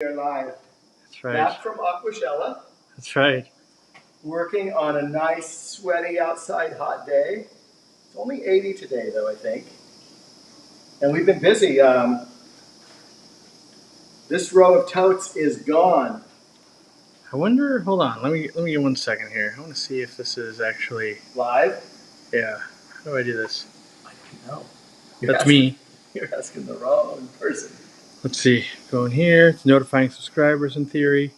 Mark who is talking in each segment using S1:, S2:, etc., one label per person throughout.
S1: We're live.
S2: That's right.
S1: Back from Aquashella.
S2: That's right.
S1: Working on a nice, sweaty, outside hot day. It's only 80 today, though, I think. And we've been busy. This row of totes is gone.
S2: I wonder. Hold on. Let me get 1 second here. I want to see if this is actually
S1: Live?
S2: Yeah. How do I do this?
S1: I don't know.
S2: That's me.
S1: You're asking the wrong person.
S2: Let's see. Go in here. It's notifying subscribers in theory.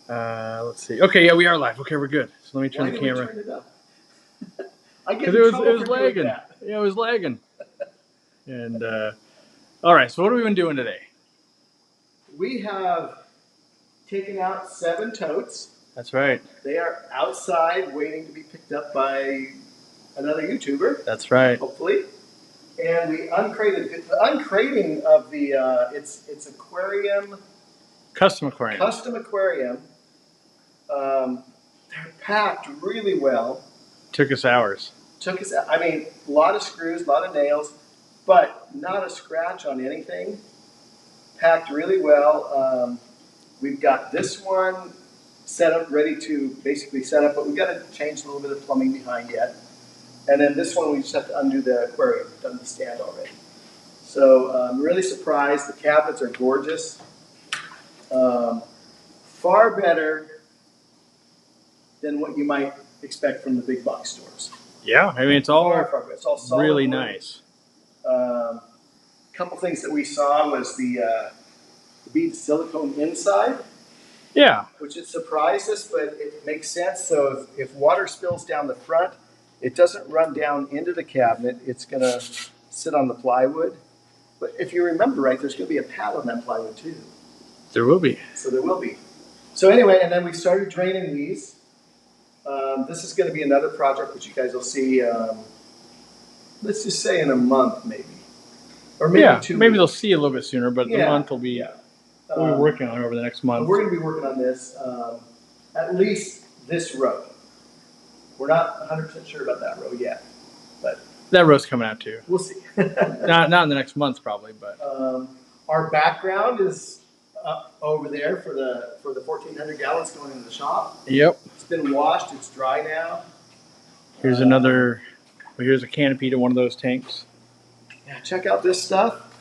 S2: Let's see. Okay, yeah, we are live. Okay, we're good. So let me turn the camera.
S1: Turn it up? I get
S2: Because
S1: in
S2: it
S1: trouble
S2: was
S1: for doing
S2: lagging.
S1: that.
S2: Yeah, it was lagging. And all right. So what have we been doing today?
S1: We have taken out 7 totes.
S2: That's right.
S1: They are outside waiting to be picked up by another YouTuber.
S2: That's right.
S1: Hopefully. And we uncrated the uncrating of the it's aquarium,
S2: Custom aquarium.
S1: custom aquarium. They're packed really well.
S2: Took us hours.
S1: Took us, I mean, a lot of screws, a lot of nails, but not a scratch on anything. Packed really well. We've got this one set up, ready to basically set up, but we've got to change a little bit of plumbing behind yet. And then this one, we just have to undo the aquarium. We've done the stand already. So I'm really surprised. The cabinets are gorgeous. Far better than what you might expect from the big box stores.
S2: Yeah, I mean, it's all
S1: Far better. It's all solid
S2: really
S1: wood.
S2: nice.
S1: Couple things that we saw was the bead silicone inside.
S2: Yeah.
S1: Which it surprised us, but it makes sense. So if water spills down the front, it doesn't run down into the cabinet. It's going to sit on the plywood. But if you remember right, there's going to be a pad on that plywood too.
S2: There will be.
S1: So there will be. So anyway, and then we started draining these. This is going to be another project which you guys will see, let's just say in a month maybe. Or maybe 2 weeks.
S2: Maybe they'll see a little bit sooner, but the month will be.
S1: Yeah.
S2: We'll be working on it over the next month.
S1: We're going to be working on this, at least this row. We're not 100% sure about that row yet, but
S2: that row's coming out too.
S1: We'll see.
S2: not in the next month probably, but
S1: our background is up over there for the 1,400 gallons going into the shop.
S2: Yep.
S1: It's been washed. It's dry now.
S2: Here's another. Here's a canopy to one of those tanks.
S1: Yeah, check out this stuff.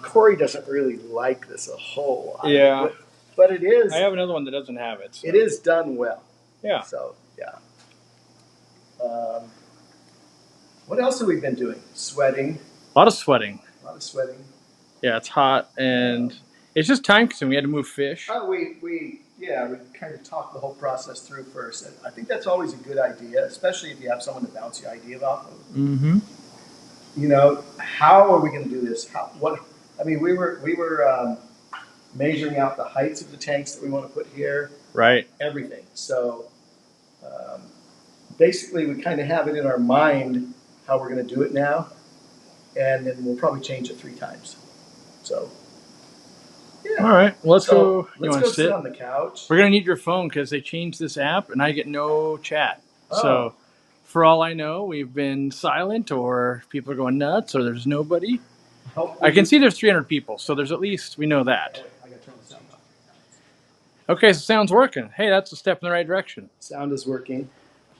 S1: Corey doesn't really like this a whole lot.
S2: Yeah.
S1: But it is.
S2: I have another one that doesn't have it. So.
S1: It is done well.
S2: Yeah.
S1: So, yeah. What else have we been doing? Sweating.
S2: A lot of sweating.
S1: A lot of sweating.
S2: Yeah, it's hot and it's just time consuming. We had to move fish.
S1: We kind of talked the whole process through first. And I think that's always a good idea, especially if you have someone to bounce your idea off of.
S2: Mm-hmm.
S1: You know, how are we going to do this? We were measuring out the heights of the tanks that we want to put here.
S2: Right.
S1: Everything. So basically, we kind of have it in our mind how we're going to do it now, and then we'll probably change it 3 times. So. Yeah.
S2: All right. Let's go. You want to sit
S1: on the couch?
S2: We're gonna need your phone because they changed this app, and I get no chat.
S1: Oh.
S2: So, for all I know, we've been silent, or people are going nuts, or there's nobody. I can see there's 300 people, so there's at least we know that.
S1: I gotta turn the sound off.
S2: Okay, so sound's working. Hey, that's a step in the right direction.
S1: Sound is working,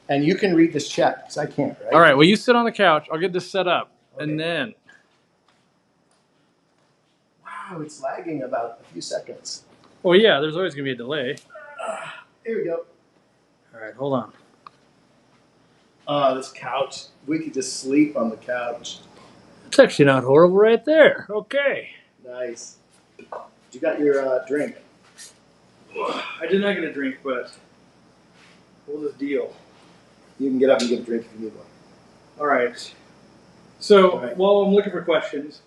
S1: and you can read this chat because I can't. Right?
S2: All right. Well, you sit on the couch. I'll get this set up,
S1: Okay.
S2: and then.
S1: Wow, it's lagging about a few seconds.
S2: Well, yeah, there's always going to be a delay.
S1: Here we go.
S2: All right, hold on.
S1: This couch. We could just sleep on the couch.
S2: It's actually not horrible right there. Okay.
S1: Nice. You got your drink?
S2: I did not get a drink, but we'll just deal.
S1: You can get up and get a drink if you need one.
S2: All right. So, while I'm looking for questions,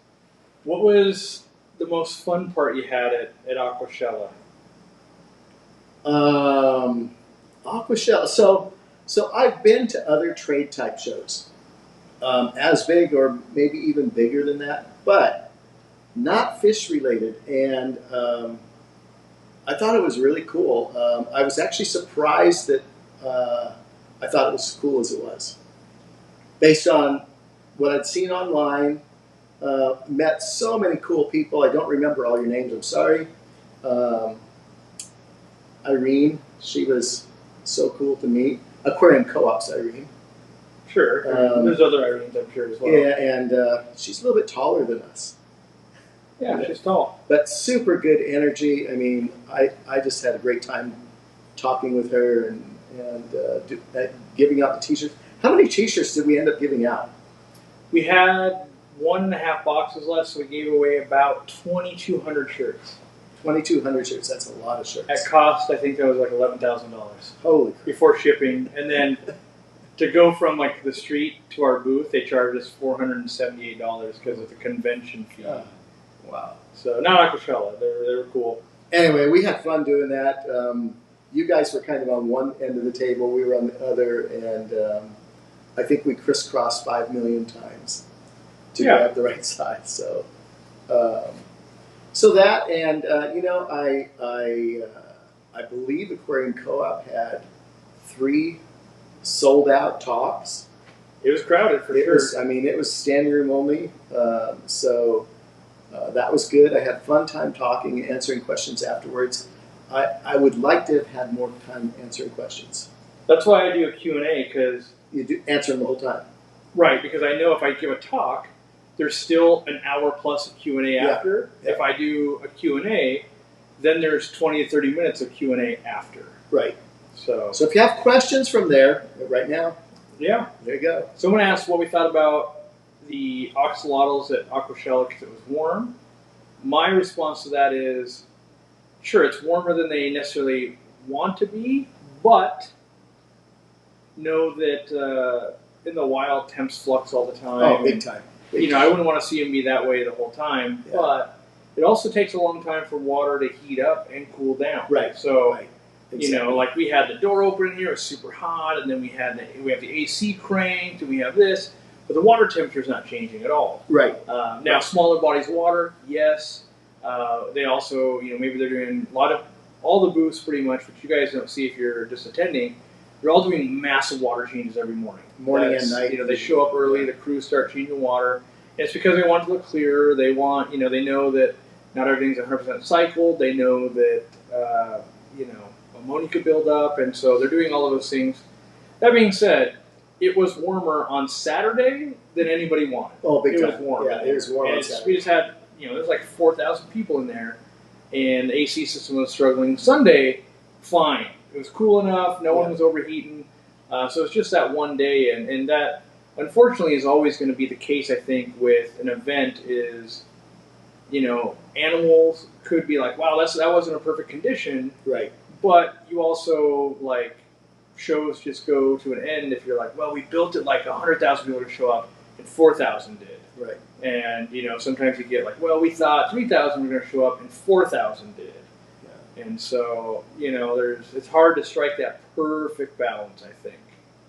S2: what was the most fun part you had at Aquashella?
S1: Aquashella. So I've been to other trade type shows, as big or maybe even bigger than that, but not fish related. And I thought it was really cool. I was actually surprised that I thought it was as cool as it was, based on what I'd seen online. Met so many cool people. I don't remember all your names. I'm sorry. Um, Irene, she was so cool to meet. Aquarium Co-op's Irene.
S2: Sure. There's other Irenes, I'm sure, as well.
S1: Yeah, and she's a little bit taller than us.
S2: Yeah, she's tall.
S1: But super good energy. I mean, I just had a great time talking with her and giving out the t-shirts. How many t-shirts did we end up giving out?
S2: We had 1.5 boxes left, so we gave away about 2,200 shirts.
S1: 2,200 shirts. That's a lot of shirts.
S2: At cost, I think that was like $11,000.
S1: Holy crap.
S2: Before shipping. And then to go from like the street to our booth, they charged us $478 because of the convention fee.
S1: Wow.
S2: So not Aquashella. They were cool.
S1: Anyway, we had fun doing that. You guys were kind of on one end of the table. We were on the other. And I think we crisscrossed 5 million times to grab the right size. So so that, and you know, I believe Aquarium Co-op had 3 sold out talks.
S2: It was crowded for sure.
S1: I mean, it was standing room only. So that was good. I had a fun time talking and answering questions afterwards. I would like to have had more time answering questions.
S2: That's why I do a Q&A, because
S1: you do answer them the whole time.
S2: Right, because I know if I give a talk, there's still an hour plus of Q&A after.
S1: Yeah.
S2: If I do a Q&A, then there's 20 to 30 minutes of Q&A after.
S1: Right.
S2: So
S1: if you have questions from there, right now,
S2: yeah,
S1: there you go.
S2: Someone asked what we thought about the oxalotls at Aquashella because it was warm. My response to that is, sure, it's warmer than they necessarily want to be, but know that in the wild, temps flux all the time.
S1: Oh, big time.
S2: I wouldn't want to see them be that way the whole time, but it also takes a long time for water to heat up and cool down.
S1: Right.
S2: So,
S1: Exactly.
S2: like we had the door open in here, it was super hot, and then we have the AC cranked, and we have this, but the water temperature is not changing at all.
S1: Right.
S2: Now, smaller bodies of water, yes. They also, maybe they're doing all the booths pretty much, which you guys don't see if you're just attending. They're all doing massive water changes every morning.
S1: Morning and night.
S2: They show up early, the crews start changing water. And it's because they want it to look clearer. They want, they know that not everything's 100% cycled. They know that, ammonia could build up. And so they're doing all of those things. That being said, it was warmer on Saturday than anybody wanted.
S1: Oh, big time.
S2: It was warm.
S1: Yeah, it was warm on Saturday.
S2: We just had, there's like 4,000 people in there, and the AC system was struggling. Sunday, fine. It was cool enough. No one was overheating. So it's just that one day, and that, unfortunately, is always going to be the case, I think, with an event is, animals could be like, wow, that wasn't a perfect condition.
S1: Right.
S2: But you also, like, shows just go to an end if you're like, well, we built it like 100,000 people to show up, and 4,000 did.
S1: Right.
S2: And, sometimes you get like, well, we thought 3,000 were going to show up, and 4,000 did. And so, it's hard to strike that perfect balance, I think.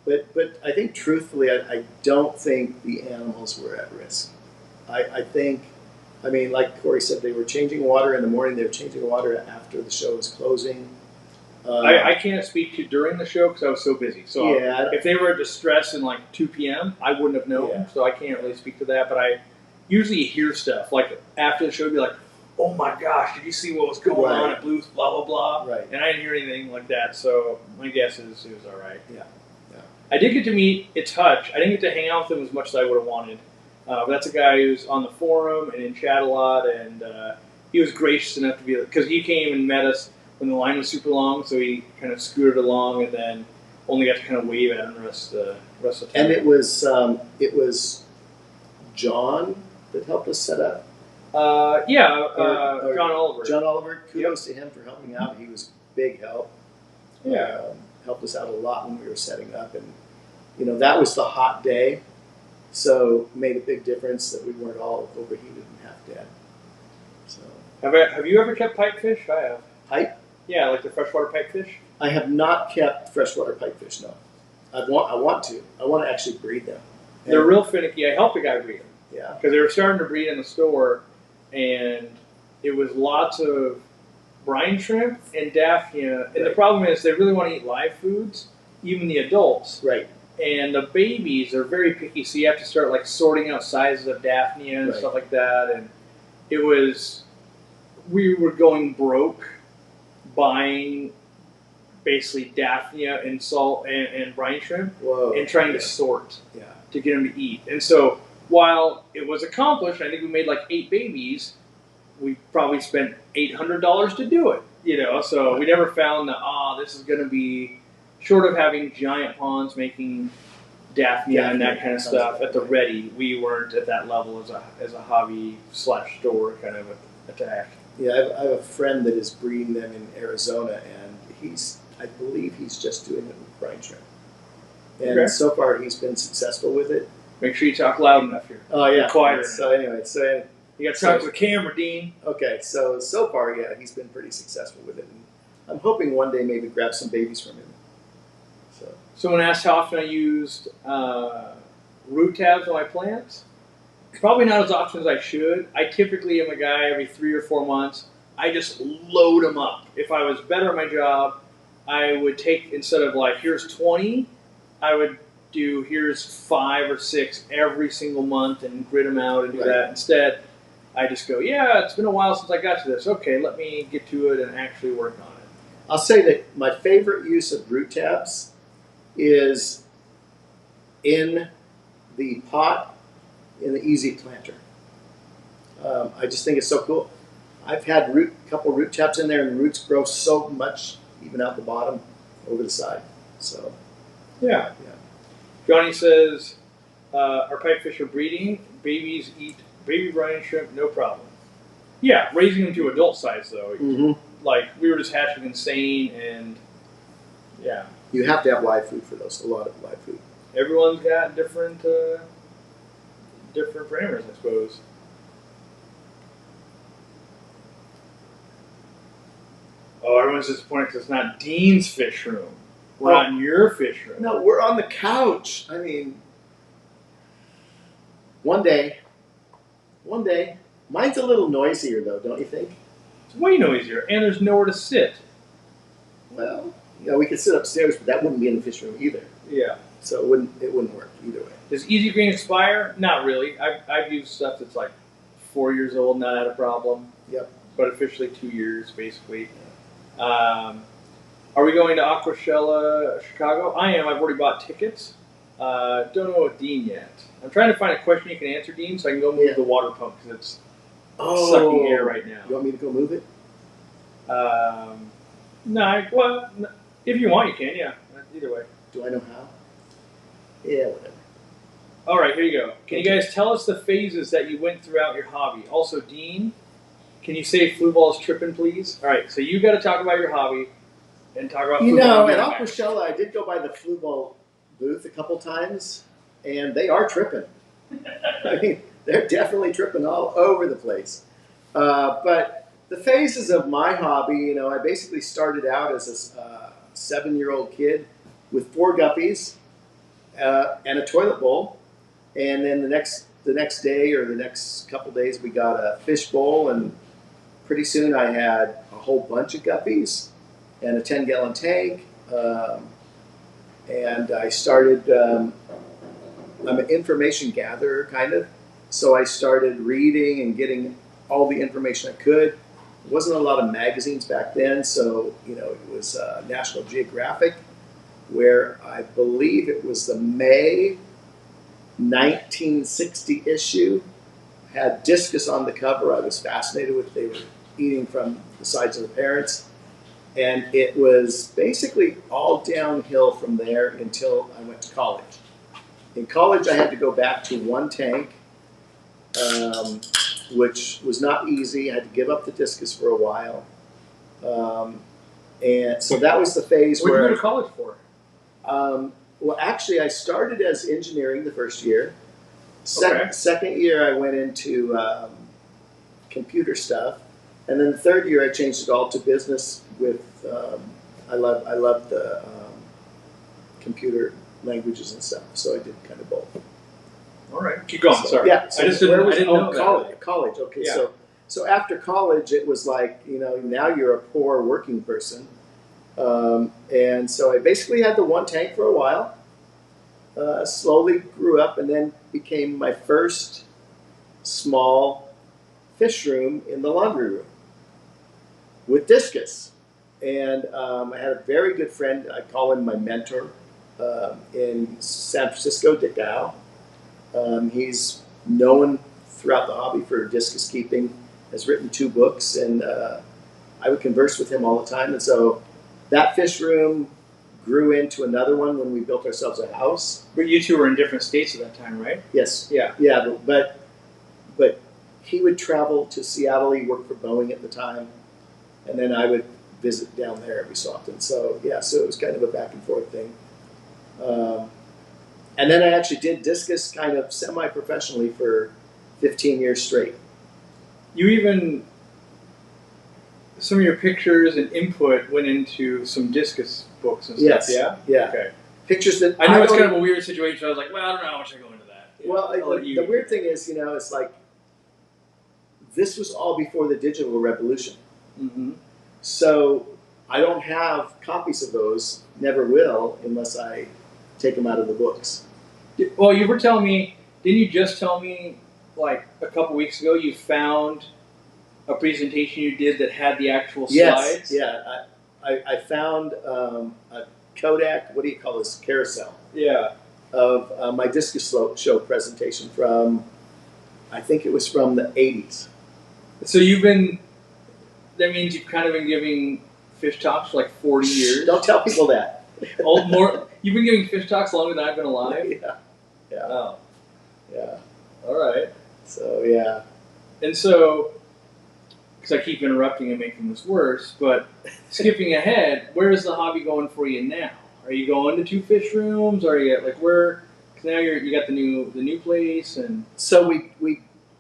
S1: But I think, truthfully, I don't think the animals were at risk. I think, like Corey said, they were changing water in the morning. They were changing water after the show was closing.
S2: I can't speak to during the show because I was so busy. So if they were at distress in like 2 p.m., I wouldn't have known. Yeah. So I can't really speak to that. But I usually hear stuff. Like after the show, I'd be like, oh my gosh, did you see what was going on at Blues, blah, blah, blah.
S1: Right.
S2: And I didn't hear anything like that. So my guess is it was all right.
S1: Yeah.
S2: I did get to meet It's Hutch. I didn't get to hang out with him as much as I would have wanted. But that's a guy who's on the forum and in chat a lot. And he was gracious enough to be, because he came and met us when the line was super long, so he kind of scooted along and then only got to kind of wave at him the rest of the time.
S1: And it was John that helped us set up.
S2: John Oliver.
S1: John Oliver, kudos to him for helping out. He was big help.
S2: Yeah.
S1: Helped us out a lot when we were setting up. And, that was the hot day, so it made a big difference that we weren't all overheated and half dead. So.
S2: Have you ever kept pipefish? I have.
S1: Pipe?
S2: Yeah, like the freshwater pipefish?
S1: I have not kept freshwater pipefish, no. I want to. I want to actually breed them. And
S2: they're real finicky. I helped a guy breed them.
S1: Yeah.
S2: Because they were starting to breed in the store, and it was lots of brine shrimp and daphnia. And the problem is they really want to eat live foods, even the adults.
S1: Right.
S2: And the babies are very picky, so you have to start like sorting out sizes of daphnia and stuff like that. And it was we were going broke buying basically Daphnia and salt and brine shrimp and trying to sort to get them to eat. And so while it was accomplished, I think we made like 8 babies. We probably spent $800 to do it, So we never found that this is going to be short of having giant ponds making Daphnia and that kind of stuff at the ready. We weren't at that level as a hobby / store kind of attack.
S3: Yeah, I have a friend that is breeding them in Arizona, and I believe he's just doing it with brine shrimp. And so far he's been successful with it.
S2: Make sure you talk loud enough here.
S3: Oh yeah.
S2: Quieter.
S3: So anyway,
S2: you got to talk to the camera, Dean.
S3: Okay, so far, yeah, he's been pretty successful with it. And I'm hoping one day maybe grab some babies from him.
S2: Someone asked how often I used root tabs on my plants. Probably not as often as I should. I typically am a guy every 3 or 4 months. I just load them up. If I was better at my job, I would take, instead of like, here's 20, I would do, here's 5 or 6 every single month and grid them out and do that. Instead, I just go, it's been a while since I got to this. Okay, let me get to it and actually work on it.
S3: I'll say that my favorite use of root tabs is in the pot in the easy planter. I just think it's so cool. I've had a couple root tabs in there, and the roots grow so much, even out the bottom, over the side. So,
S2: yeah. Johnny says, our pipefish are breeding. Babies eat baby brine shrimp, no problem. Yeah, raising them to adult size though. Like we were just hatching insane, and
S3: you have to have live food for those. A lot of live food.
S2: Everyone's got different parameters, I suppose. Oh, everyone's disappointed because it's not Dean's fish room. We're not in your fish room.
S3: No, we're on the couch. I mean, one day. Mine's a little noisier, though, don't you think?
S2: It's way noisier, and there's nowhere to sit.
S3: Well, we could sit upstairs, but that wouldn't be in the fish room either.
S2: Yeah.
S3: So it wouldn't work either way.
S2: Does Easy Green expire? Not really. I've used stuff that's like 4 years old, not had a problem.
S3: Yep.
S2: But officially 2 years, basically. Are we going to Aquashella, Chicago? I am. I've already bought tickets. Don't know with Dean yet. I'm trying to find a question you can answer, Dean, so I can go move the water pump because it's sucking air right now.
S3: You want me to go move it?
S2: No, if you want, you can, yeah. Either way.
S3: Do I know how? Yeah, whatever.
S2: All right, here you go. Can you guys tell us the phases that you went throughout your hobby? Also, Dean, can you say flu ball's tripping, please? All right, so you got to talk about your hobby and talk about flu ball.
S3: At Aquashella, I did go by the flu ball booth a couple times, and they are tripping. I mean, they're definitely tripping all over the place. But the phases of my hobby, I basically started out as a 7-year-old kid with 4 guppies and a toilet bowl, and then the next day or the next couple days we got a fish bowl, and pretty soon I had a whole bunch of guppies and a 10-gallon tank, and I started. I'm an information gatherer, kind of, so I started reading and getting all the information I could. There wasn't a lot of magazines back then, so it was National Geographic, where I believe it was the May 1960 issue. Had discus on the cover. I was fascinated with. They were eating from the sides of the parents, and it was basically all downhill from there until I went to college. In college, I had to go back to 1 tank, which was not easy. I had to give up the discus for a while. And so that was the phase
S2: where...
S3: What
S2: did you go to college for?
S3: Well, actually, I started as engineering the first year. Second year, I went into computer stuff. And then the third year, I changed it all to business with, I love the computer languages and stuff. So I did kind of both.
S2: All right. Keep going. Sorry.
S3: Yeah. So
S2: I didn't know
S3: college. Okay.
S2: Yeah.
S3: So after college, it was like, now you're a poor working person. And so I basically had the 1 tank for a while, slowly grew up, and then became my first small fish room in the laundry room. with discus. And I had a very good friend, I call him my mentor, in San Francisco, Dick Dow. He's known throughout the hobby for discus keeping, has written 2 books, and I would converse with him all the time. And so that fish room grew into another one when we built ourselves a house.
S2: But you two were in different states at that time, right?
S3: Yes.
S2: Yeah.
S3: Yeah, but he would travel to Seattle. He worked for Boeing at the time, and then I would visit down there every so often. So yeah, so it was kind of a back and forth thing. And then I actually did discus kind of semi-professionally for 15 years straight.
S2: You even, some of your pictures and input went into some discus books and stuff,
S3: Yes.
S2: yeah?
S3: Yeah.
S2: Okay.
S3: Pictures that
S2: I know it's
S3: don't-
S2: kind of a weird situation. I was like, well, I don't know how much I go into that. Yeah,
S3: Well,
S2: I'll let
S3: the
S2: you-
S3: weird thing is, it's like this was all before the digital revolution.
S2: Mm-hmm.
S3: So I don't have copies of those, never will, unless I take them out of the books.
S2: Well, you were telling me, didn't you just tell me, like, a couple weeks ago, you found a presentation you did that had the actual slides?
S3: Yes, yeah. I found a Kodak, what do you call this, carousel,
S2: Yeah.
S3: of my discus show presentation from, I think it was from the 80s.
S2: So that means you've kind of been giving fish talks for like 40 years.
S3: Don't tell people that.
S2: You've been giving fish talks longer than I've been alive?
S3: Yeah, yeah,
S2: Oh,
S3: yeah.
S2: all right.
S3: So, yeah.
S2: And so, because I keep interrupting and making this worse, but skipping ahead, where is the hobby going for you now? Are you going to 2 fish rooms? Are you like where? Because now you got the new place and.
S3: So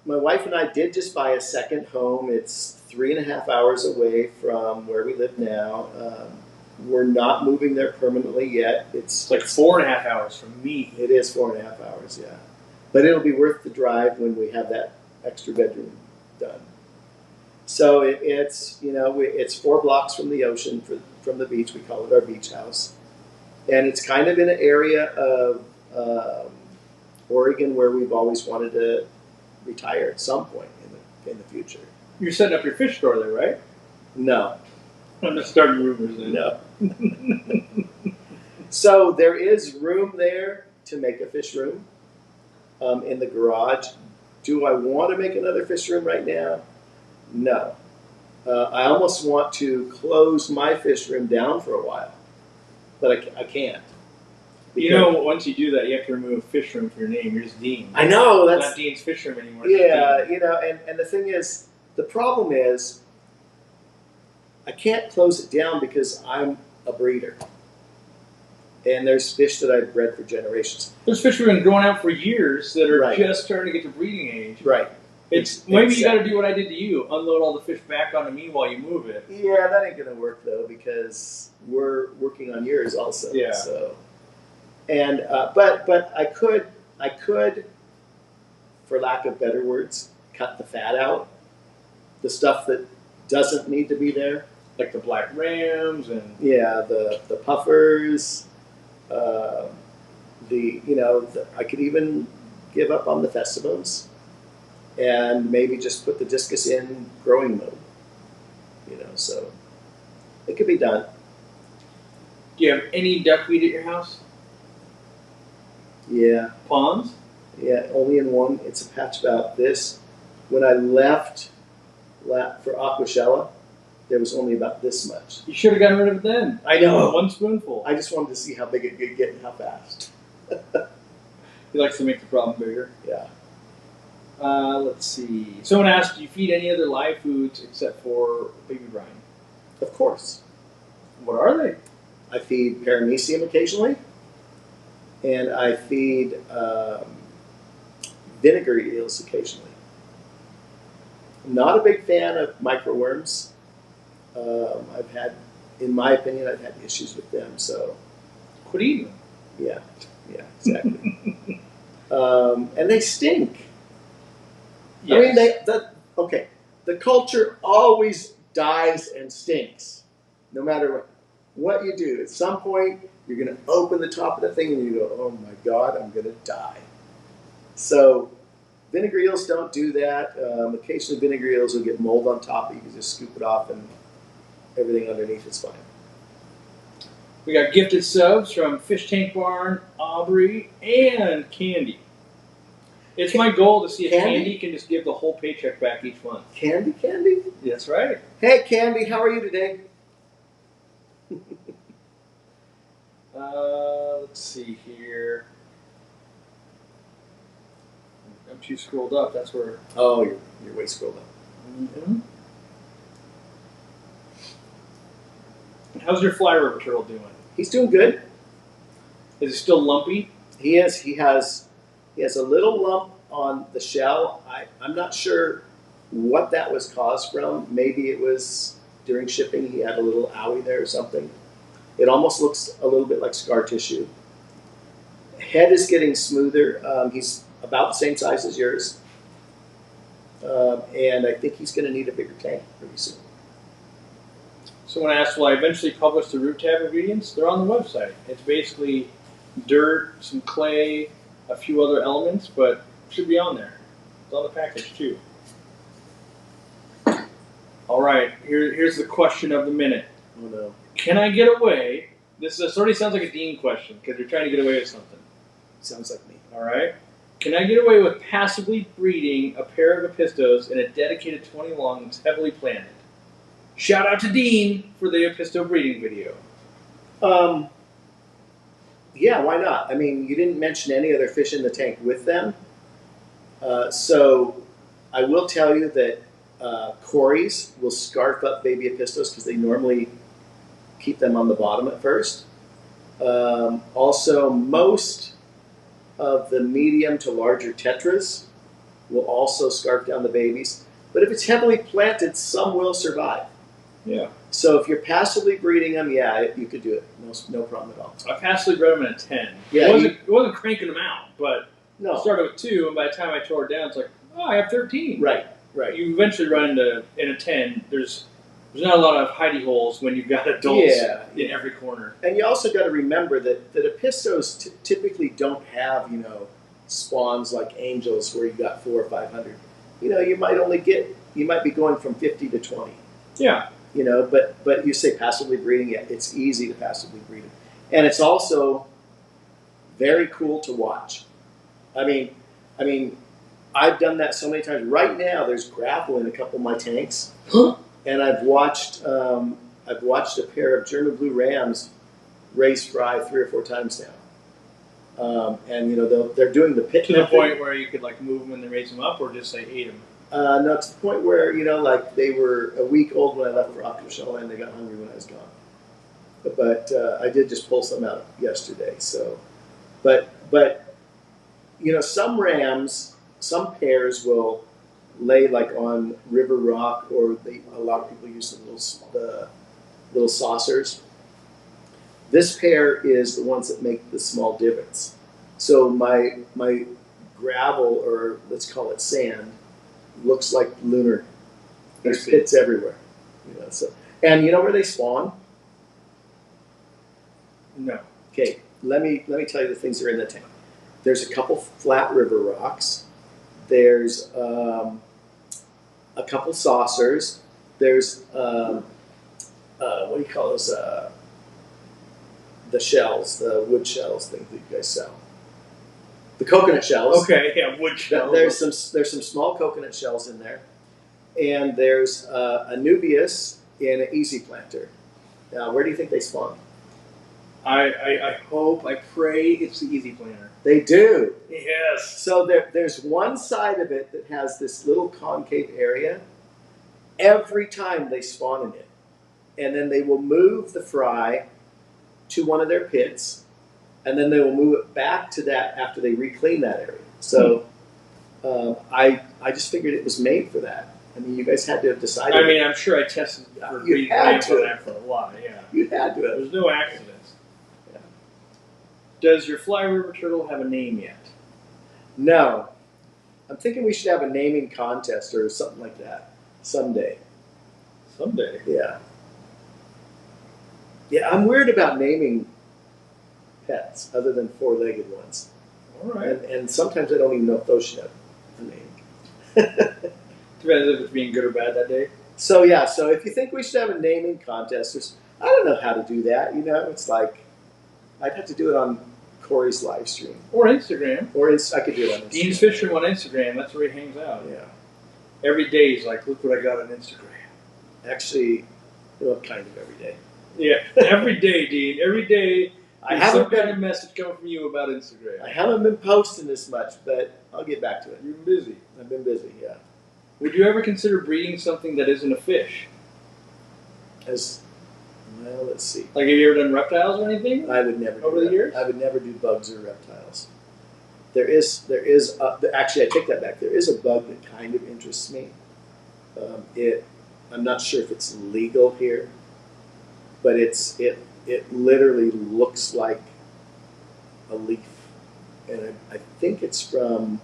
S3: my wife and I did just buy a second home. It's 3.5 hours away from where we live now. We're not moving there permanently yet.
S2: It's like 4.5 hours from me.
S3: It is 4.5 hours, yeah. But it'll be worth the drive when we have that extra bedroom done. So it's 4 blocks from the ocean, from the beach. We call it our beach house. And it's kind of in an area of Oregon where we've always wanted to retire at some point in the future.
S2: You're setting up your fish store there, right?
S3: No.
S2: I'm just starting rumors then.
S3: No. So there is room there to make a fish room in the garage. Do I want to make another fish room right now? No. I almost want to close my fish room down for a while, but I can't.
S2: Once you do that, you have to remove fish room from your name. You're just Dean.
S3: I know,
S2: It's
S3: that's
S2: not Dean's Fish Room anymore.
S3: yeah. And the thing is, the problem is, I can't close it down because I'm a breeder, and there's fish that I've bred for generations.
S2: There's fish that have been growing out for years that are
S3: Right.
S2: just starting to get to breeding age.
S3: Right.
S2: It's maybe you got to do what I did to you: unload all the fish back onto me while you move it.
S3: Yeah, that ain't gonna work though because we're working on yours also.
S2: Yeah.
S3: So, and but I could, for lack of better words, cut the fat out, the stuff that doesn't need to be there.
S2: Like the black rams and
S3: Yeah, the puffers, I could even give up on the festivals, and maybe just put the discus in growing mode. So it could be done.
S2: do you have any duckweed at your house?
S3: Yeah,
S2: Ponds?
S3: yeah, only in one. It's a patch about this. When I left for Aquashella, there was only about this much.
S2: You should have gotten rid of it then.
S3: I know.
S2: One spoonful.
S3: I just wanted to see how big it could get and how fast.
S2: He likes to make the problem bigger.
S3: Yeah.
S2: Let's see. Someone asked, do you feed any other live foods except for baby brine?
S3: Of course.
S2: What are they?
S3: I feed paramecium occasionally, and I feed vinegar eels occasionally. I'm not a big fan of microworms. In my opinion, I've had issues with them. So,
S2: Quit eating them.
S3: yeah, exactly. And they stink.
S2: Yes.
S3: I mean, the culture always dies and stinks, no matter what you do. At some point, you're going to open the top of the thing and you go, oh my God, I'm going to die. So vinegar eels don't do that. Occasionally vinegar eels will get mold on top, but you can just scoop it off and everything underneath is fine.
S2: We got gifted subs from Fish Tank Barn, Aubrey, and Candy. It's my goal to see if Candy can just give the whole paycheck back each month.
S3: Candy?
S2: That's right.
S3: Hey, Candy, how are you today?
S2: Let's see here. I'm too scrolled up. That's where.
S3: Oh, you're way scrolled up.
S2: Mm-hmm. How's your fly river turtle doing?
S3: He's doing good.
S2: Is he still lumpy?
S3: He is. He has a little lump on the shell. I'm not sure what that was caused from. Maybe it was during shipping. He had a little owie there or something. It almost looks a little bit like scar tissue. Head is getting smoother. He's about the same size as yours. And I think he's going to need a bigger tank pretty soon.
S2: Someone asked, will I eventually publish the root tab ingredients? They're on the website. It's basically dirt, some clay, a few other elements, but it should be on there. It's on the package too. All right, here's the question of the minute.
S3: Oh no.
S2: Can I get away? This already sounds like a Dean question because you're trying to get away with something.
S3: Sounds like me.
S2: All right. Can I get away with passively breeding a pair of apistos in a dedicated 20 long that's heavily planted? Shout out to Dean for the apisto breeding video.
S3: Yeah, why not? I mean, you didn't mention any other fish in the tank with them. So I will tell you that Corys will scarf up baby apistos because they normally keep them on the bottom at first. Also, most of the medium to larger tetras will also scarf down the babies. But if it's heavily planted, some will survive.
S2: Yeah.
S3: So if you're passively breeding them, yeah, you could do it. No problem at all.
S2: I passively bred them in a 10.
S3: Yeah,
S2: it wasn't cranking them out, but
S3: No.
S2: I started with 2, and by the time I tore it down, it's like, oh, I have 13.
S3: Right.
S2: You eventually run into, in a 10, there's not a lot of hidey holes when you've got adults in every corner.
S3: And you also got to remember that apistos typically don't have, spawns like angels where you got 400 or 500. You might be going from 50 to 20.
S2: Yeah.
S3: But you say passively breeding, yeah, it's easy to passively breed them. And it's also very cool to watch. I mean, I've done that so many times. Right now, there's gravel in a couple of my tanks, and I've watched a pair of German blue rams raise fry 3 or 4 times now. And they're doing the pit
S2: to the point where you could move them and then raise them up, or just say ate them.
S3: No, to the point where they were a week old when I left for Aquashella, and they got hungry when I was gone. But I did just pull some out yesterday. So, but some rams, some pairs will lay on river rock, or a lot of people use the little saucers. This pair is the ones that make the small divots. So my gravel, or let's call it sand, looks like lunar. There's pits everywhere. And you know where they spawn?
S2: No.
S3: Okay, let me tell you the things that are in the tank. There's a couple flat river rocks. There's a couple saucers. There's what do you call those? The shells, the wood shells, things that you guys sell. The coconut shells.
S2: Okay, yeah, wood shells.
S3: There's some small coconut shells in there, and there's a nubius and an easy planter. Now, where do you think they spawn?
S2: I hope, I pray it's the easy planter.
S3: They do.
S2: Yes.
S3: So there's one side of it that has this little concave area. Every time they spawn in it, and then they will move the fry to one of their pits, and then they will move it back to that after they reclean that area. So I just figured it was made for that. I mean, you guys had to have decided.
S2: I mean, I'm sure I tested for breeding rams on that for a while. Yeah.
S3: You had to have.
S2: There's no accidents.
S3: Yeah.
S2: Does your fly river turtle have a name yet?
S3: No. I'm thinking we should have a naming contest or something like that someday.
S2: Someday.
S3: Yeah. Yeah, I'm weird about naming pets other than 4-legged ones.
S2: All right.
S3: And sometimes I don't even know if those should have a name.
S2: Depends if it's being good or bad that day.
S3: So yeah, so if you think we should have a naming contest, I don't know how to do that. You know, it's like I'd have to do it on Corey's live stream
S2: Or Instagram.
S3: or I could do it on Instagram.
S2: Dean's Fish Room on Instagram. That's where he hangs out.
S3: Yeah,
S2: Every day he's like, look what I got on Instagram.
S3: actually, well, kind of every day.
S2: Yeah, every day, Dean. Every day.
S3: I
S2: There's some
S3: haven't
S2: kind
S3: been.
S2: of message coming from you about Instagram.
S3: I haven't been posting this much, but I'll get back to it.
S2: You've been busy.
S3: I've been busy. Yeah.
S2: Would you ever consider breeding something that isn't a fish?
S3: Well, let's see.
S2: Like, have you ever done reptiles or anything?
S3: I would never
S2: Over the years?
S3: I would never do bugs or reptiles. There is actually I take that back. There is a bug that kind of interests me. I'm not sure if it's legal here, but it literally looks like a leaf, and I think it's from,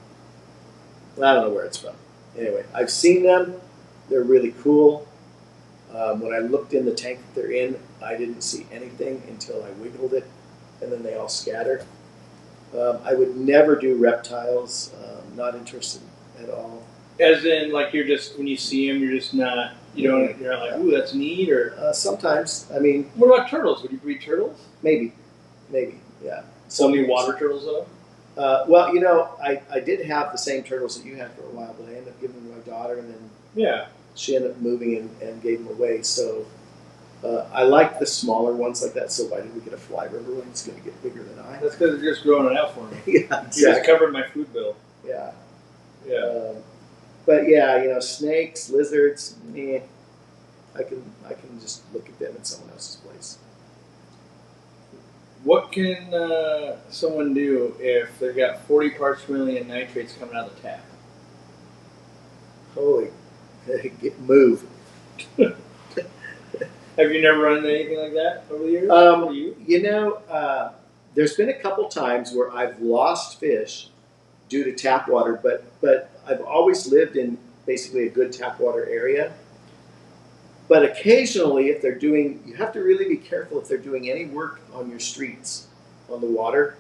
S3: I don't know where it's from. Anyway, I've seen them. They're really cool. When I looked in the tank that they're in, I didn't see anything until I wiggled it, and then they all scatter. I would never do reptiles. Not interested at all.
S2: As in, like, you're just, when you see them, you're just not, you're not like, ooh, that's neat, or...
S3: Sometimes, I mean...
S2: What about turtles? Would you breed turtles?
S3: Maybe, yeah.
S2: Only water turtles, though?
S3: Well, you know, I did have the same turtles that you had for a while, but I ended up giving them to my daughter, and then
S2: Yeah.
S3: she ended up moving and gave them away. So I like the smaller ones like that. So why did we get a fly river one? It's going to get bigger than I.
S2: That's because they're just growing it out for me.
S3: Yeah,
S2: You're
S3: exactly.
S2: just covering my food bill.
S3: Yeah.
S2: Yeah.
S3: But yeah, you know, snakes, lizards, I can just look at them in someone else's place.
S2: What can someone do if they've got 40 parts per million nitrates coming out of the tap?
S3: Holy, move.
S2: Have you never run into anything like that over the years?
S3: You know, there's been a couple times where I've lost fish due to tap water, but I've always lived in basically a good tap water area. But occasionally, if they're doing, you have to really be careful if they're doing any work on your streets, on the water,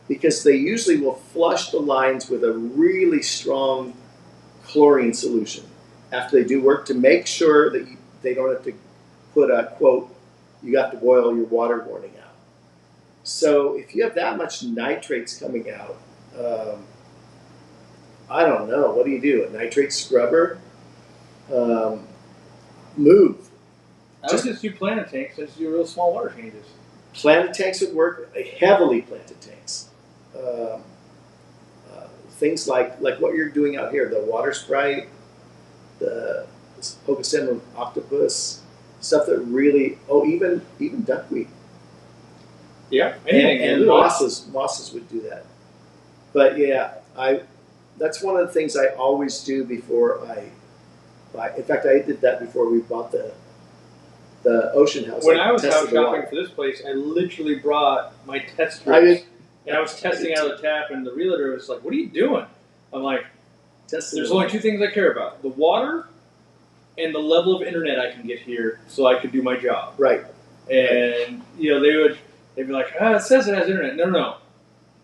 S3: because they usually will flush the lines with a really strong chlorine solution after they do work to make sure that they don't have to put a, quote, you have to boil your water warning out. So if you have that much nitrates coming out, I don't know, what do you do? A nitrate scrubber? Move.
S2: I would just do planted tanks. I just do real small water changes.
S3: Planted tanks would work. Heavily planted tanks. Things like what you're doing out here, the water sprite, the Hokusema octopus, stuff that really, even duckweed.
S2: Yeah,
S3: and mosses would do that. But yeah, that's one of the things I always do before I buy. In fact, I did that before we bought the ocean house.
S2: When I was house shopping for this place, I literally brought my test strips, and I was testing out of the tap, and the realtor was like, "What are you doing?" I'm like, "There's only two things I care about: the water and the level of internet I can get here, so I could do my job."
S3: Right.
S2: And they'd be like, "Ah, it says it has internet." No.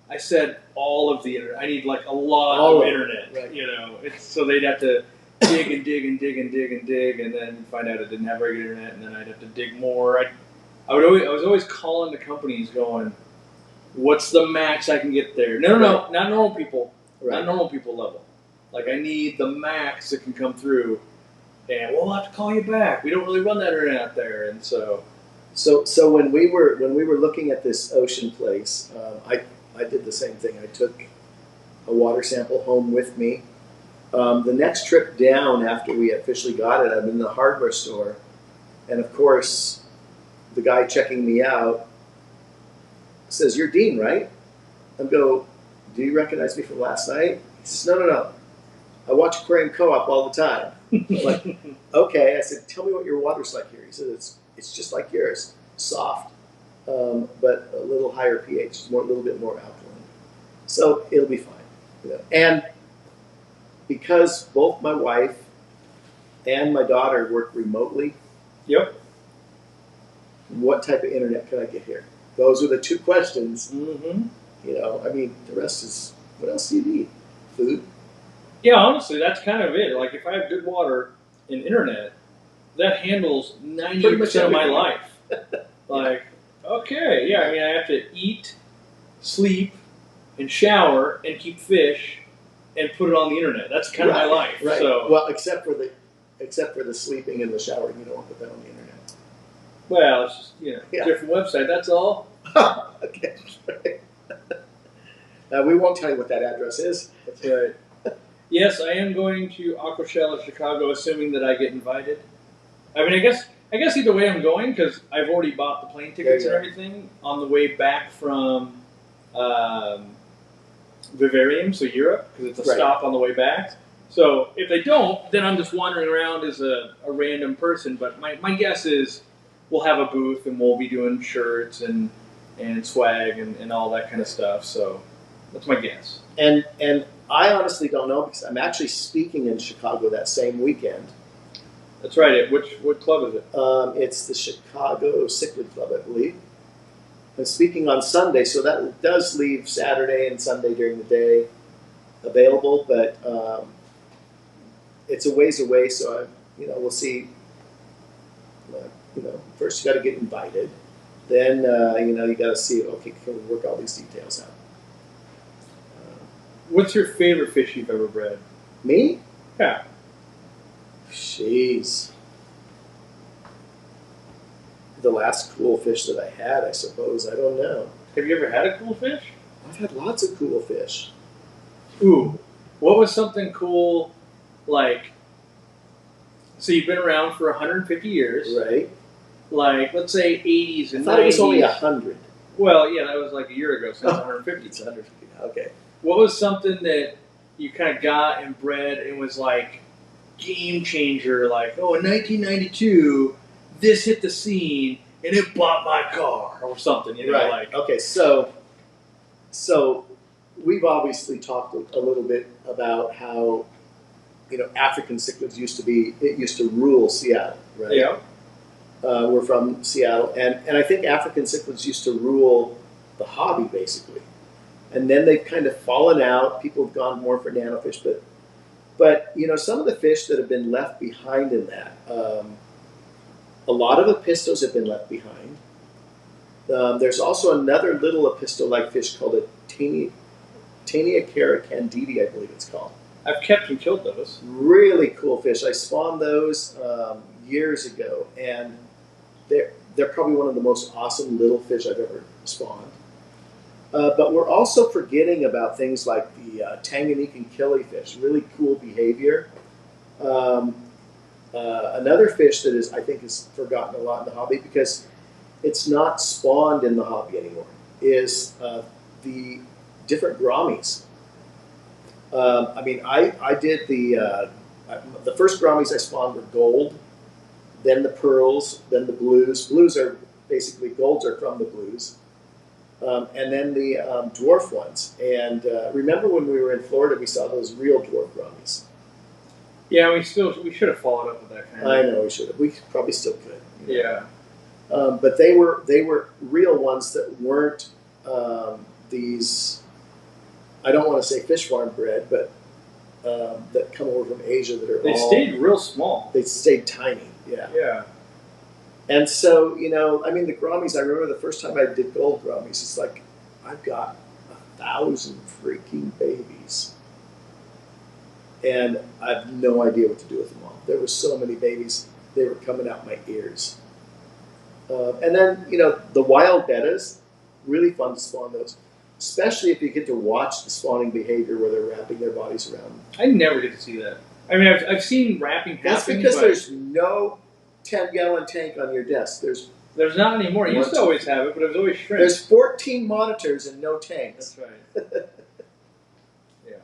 S2: I said all of the internet. I need like a lot of internet.
S3: Right.
S2: You know, so they'd have to dig and dig and dig and dig and dig, and then find out it didn't have very good internet, and then I'd have to dig more. I was always calling the companies, going, "What's the max I can get there?" No, not normal people, not normal people level. Like, I need the max that can come through, and we'll have to call you back. We don't really run that internet out there, and so
S3: when we were looking at this ocean place, I did the same thing. I took a water sample home with me. The next trip down after we officially got it, I'm in the hardware store, and of course, the guy checking me out says, "You're Dean, right?" I go, "Do you recognize me from last night?" He says, No. I watch Aquarium Co-op all the time." I'm like, "Okay." I said, "Tell me what your water's like here." He said, It's just like yours, soft, but a little higher pH, a little bit more alkaline. So it'll be fine. You know? And because both my wife and my daughter work remotely,
S2: yep.
S3: What type of internet can I get here? Those are the two questions.
S2: Mm-hmm.
S3: You know, I mean, the rest is, what else do you need? Food?
S2: Yeah, honestly, that's kind of it. Like, if I have good water and internet, that handles
S3: Pretty much
S2: 90% of my
S3: everything.
S2: life. Like, okay, yeah, I mean, I have to eat, sleep, and shower, and keep fish, and put it on the internet. That's kind of my life.
S3: Right.
S2: So,
S3: Well, except for the sleeping and the showering, you don't want to put that on the internet.
S2: well, it's just,
S3: Yeah.
S2: different website. That's all.
S3: Okay. We won't tell you what that address is.
S2: That's right. Yes, I am going to Aquashella, Chicago, assuming that I get invited. I mean, I guess either way I'm going because I've already bought the plane tickets and
S3: There you
S2: everything on the way back from Vivarium, so Europe, because it's a
S3: Right.
S2: stop on the way back. So if they don't, then I'm just wandering around as a random person. But my guess is we'll have a booth and we'll be doing shirts and swag and all that kind of stuff. So that's my guess.
S3: And I honestly don't know because I'm actually speaking in Chicago that same weekend.
S2: That's right. What club is it?
S3: It's the Chicago Cichlid Club, I believe. I'm speaking on Sunday, so that does leave Saturday and Sunday during the day available, but it's a ways away, so we'll see. First you got to get invited, then you got to see. Okay, can we work all these details out?
S2: What's your favorite fish you've ever bred?
S3: Me?
S2: Yeah.
S3: Jeez. The last cool fish that I had, I suppose. I don't know.
S2: Have you ever had a cool fish?
S3: I've had lots of cool fish.
S2: Ooh. What was something cool like? So you've been around for 150 years.
S3: Right.
S2: Like, let's say 80s
S3: I
S2: and
S3: thought
S2: 90s.
S3: it was only 100.
S2: Well, yeah, that was like a year ago, so it's 150.
S3: It's 150. Okay.
S2: What was something that you kind of got and bred and was like game changer? Like, oh, in 1992, this hit the scene and it bought my car or something.
S3: Right.
S2: Like,
S3: Okay. So we've obviously talked a little bit about how African cichlids used to rule Seattle, right?
S2: yeah,
S3: We're from Seattle, and I think African cichlids used to rule the hobby basically, and then they've kind of fallen out. People have gone more for nanofish, but some of the fish that have been left behind in that, a lot of apistos have been left behind. There's also another little apisto-like fish called a Taenia candidi, I believe it's called.
S2: I've kept and killed those.
S3: Really cool fish. I spawned those years ago, and they're probably one of the most awesome little fish I've ever spawned. But we're also forgetting about things like the Tanganyikan killifish, really cool behavior. Another fish that I think is forgotten a lot in the hobby because it's not spawned in the hobby anymore is the different grommies. I did the first grommies I spawned were gold, then the pearls, then the blues. Blues are basically, golds are from the blues. And then the dwarf ones. And remember when we were in Florida, we saw those real dwarf grommies.
S2: Yeah, we should have followed up with that kind of.
S3: I know we should have. We probably still could.
S2: Yeah.
S3: But they were real ones that weren't these. I don't want to say fish farm bred, but that come over from Asia that are.
S2: They stayed real small.
S3: They stayed tiny. Yeah.
S2: Yeah.
S3: And so the grommies. I remember the first time I did gold grommies. It's like I've got 1,000 freaking babies. And I have no idea what to do with them all. There were so many babies, they were coming out my ears. And then, the wild bettas, really fun to spawn those. Especially if you get to watch the spawning behavior where they're wrapping their bodies around.
S2: I never get to see that. I mean, I've seen wrapping happen.
S3: That's because there's no 10-gallon tank on your desk. There's
S2: not anymore. You used to always have it, but it was always shrimp.
S3: There's 14 monitors and no tanks.
S2: That's right. Yeah.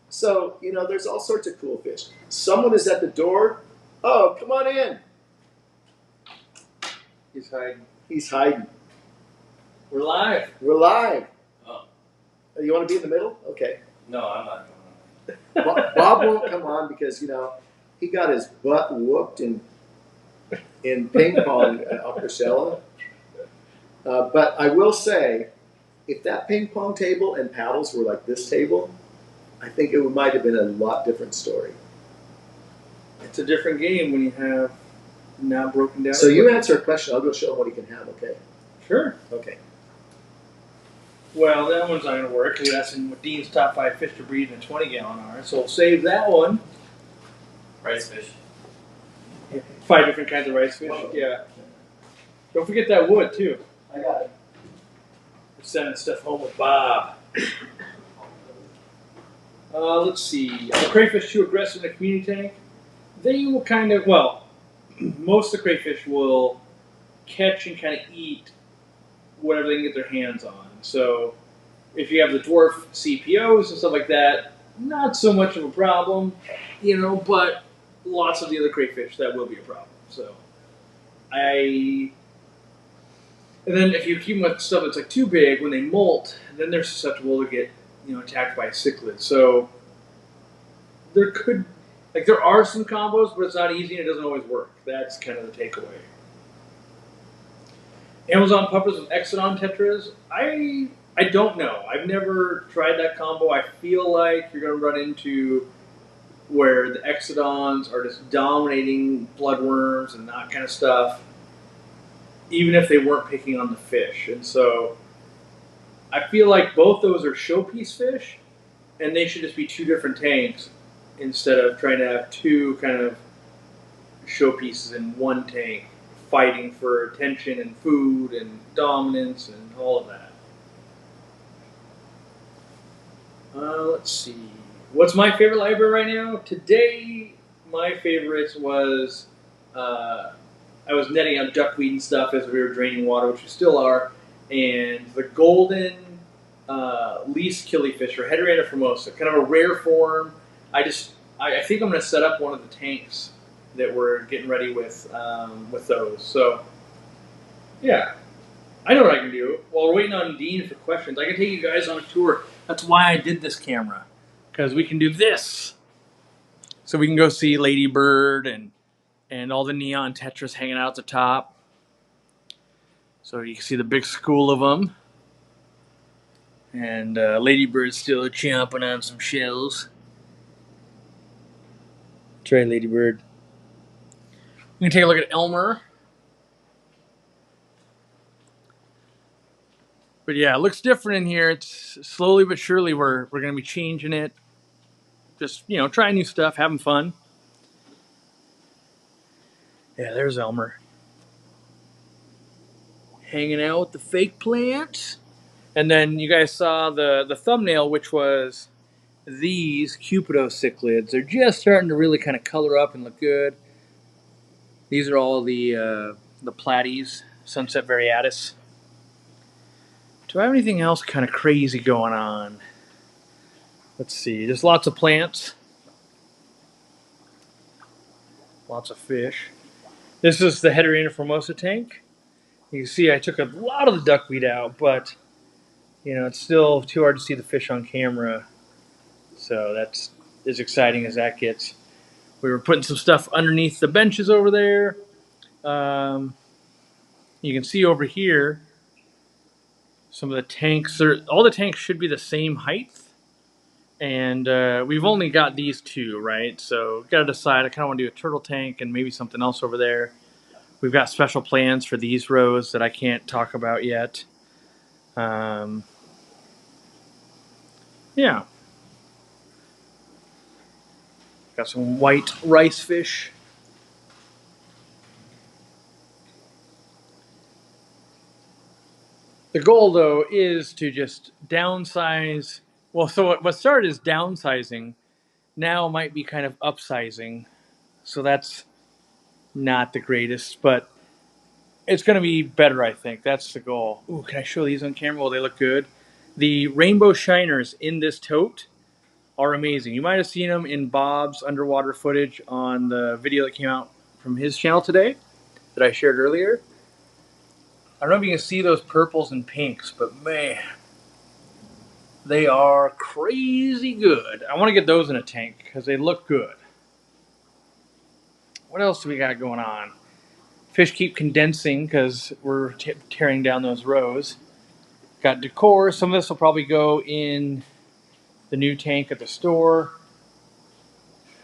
S3: So, there's all sorts of cool fish. Someone is at the door. Oh, come on in.
S2: He's hiding.
S3: He's hiding.
S2: We're live.
S3: We're live.
S4: Oh.
S3: You want to be in the middle? Okay.
S4: No, I'm not going on.
S3: Bob won't come on because, he got his butt whooped in ping pong at Aquashella. But I will say, if that ping pong table and paddles were like this table, I think it might have been a lot different story.
S2: It's a different game when you have not broken down.
S3: So you answer a question, I'll go show him what he can have, okay?
S2: Sure.
S3: Okay.
S2: Well, that one's not going to work because that's in Dean's top 5 fish to breed in a 20-gallon hour. So we'll save that one.
S4: Rice fish.
S2: 5 different kinds of rice fish. Yeah. Don't forget that wood too.
S3: I got it.
S2: We're sending stuff home with Bob. Let's see. Are the crayfish too aggressive in a community tank? They will kind of, well, most of the crayfish will catch and kind of eat whatever they can get their hands on. So if you have the dwarf CPOs and stuff like that, not so much of a problem, you know, but lots of the other crayfish, that will be a problem. So and then if you keep them with stuff that's like too big, when they molt, then they're susceptible to get, you know, attacked by cichlids. So there are some combos, but it's not easy and it doesn't always work. That's kind of the takeaway. Amazon puppers with Exodon tetras. I don't know. I've never tried that combo. I feel like you're going to run into where the Exodons are just dominating bloodworms and that kind of stuff, even if they weren't picking on the fish. And so I feel like both those are showpiece fish, and they should just be 2 different tanks instead of trying to have 2 kind of showpieces in one tank, fighting for attention and food and dominance and all of that. Let's see. What's my favorite library right now? Today, my favorite was I was netting out duckweed and stuff as we were draining water, which we still are, and the golden least killifish, or Hederaena formosa, kind of a rare form. I think I'm going to set up one of the tanks that we're getting ready with those. So, yeah, I know what I can do. While we're waiting on Dean for questions, I can take you guys on a tour. That's why I did this camera, because we can do this. So we can go see Ladybird and all the neon tetras hanging out at the top. So you can see the big school of them. And Ladybird's still chomping on some shells. Try Ladybird. We can take a look at Elmer. But yeah, it looks different in here. It's slowly but surely we're going to be changing it. Just, you know, trying new stuff, having fun. Yeah, there's Elmer. Hanging out with the fake plants. And then you guys saw the thumbnail, which was these Cupido cichlids. They're just starting to really kind of color up and look good. These are all the platies, Sunset Variatus. Do I have anything else kind of crazy going on? Let's see. Just lots of plants. Lots of fish. This is the Hederaena formosa tank. You can see I took a lot of the duckweed out, but you know, it's still too hard to see the fish on camera. So that's as exciting as that gets. We were putting some stuff underneath the benches over there. You can see over here some of the tanks. All the tanks should be the same height. And we've only got these 2, right? So got to decide. I kind of want to do a turtle tank and maybe something else over there. We've got special plans for these rows that I can't talk about yet. Yeah. Got some white rice fish. The goal, though, is to just downsize. Well, so what started as downsizing now might be kind of upsizing. So that's not the greatest, but it's going to be better, I think. That's the goal. Ooh, can I show these on camera? Well, they look good. The rainbow shiners in this tote are amazing. You might have seen them in Bob's underwater footage on the video that came out from his channel today that I shared earlier. I don't know if you can see those purples and pinks, but man, they are crazy good. I want to get those in a tank because they look good. What else do we got going on? Fish keep condensing because we're tearing down those rows. Got decor. Some of this will probably go in the new tank at the store.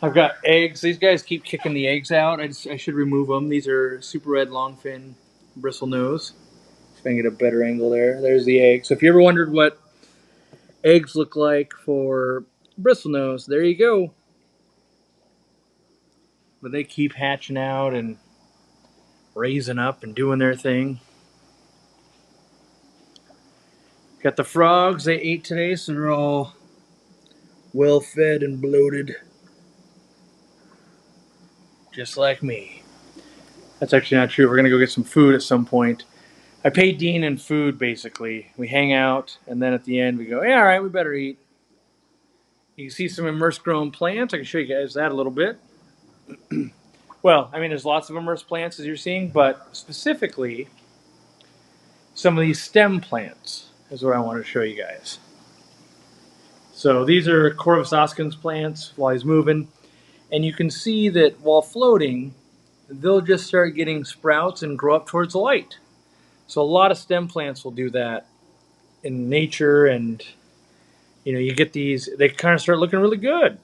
S2: I've got eggs. These guys keep kicking the eggs out. I should remove them. These are super red longfin bristlenose. If I can get a better angle there. There's the egg. So if you ever wondered what eggs look like for bristlenose, there you go. But they keep hatching out and raising up and doing their thing. Got the frogs. They ate today, so they're all well fed and bloated. Just like me. That's actually not true. We're going to go get some food at some point. I pay Dean in food, basically. We hang out, and then at the end we go, yeah, all right, we better eat. You can see some immersed grown plants. I can show you guys that a little bit. Well, I mean, there's lots of immersed plants, as you're seeing, but specifically, some of these stem plants is what I want to show you guys. So these are Corvus oscens plants while he's moving, and you can see that while floating, they'll just start getting sprouts and grow up towards the light. So a lot of stem plants will do that in nature, and you know, you get these, they kind of start looking really good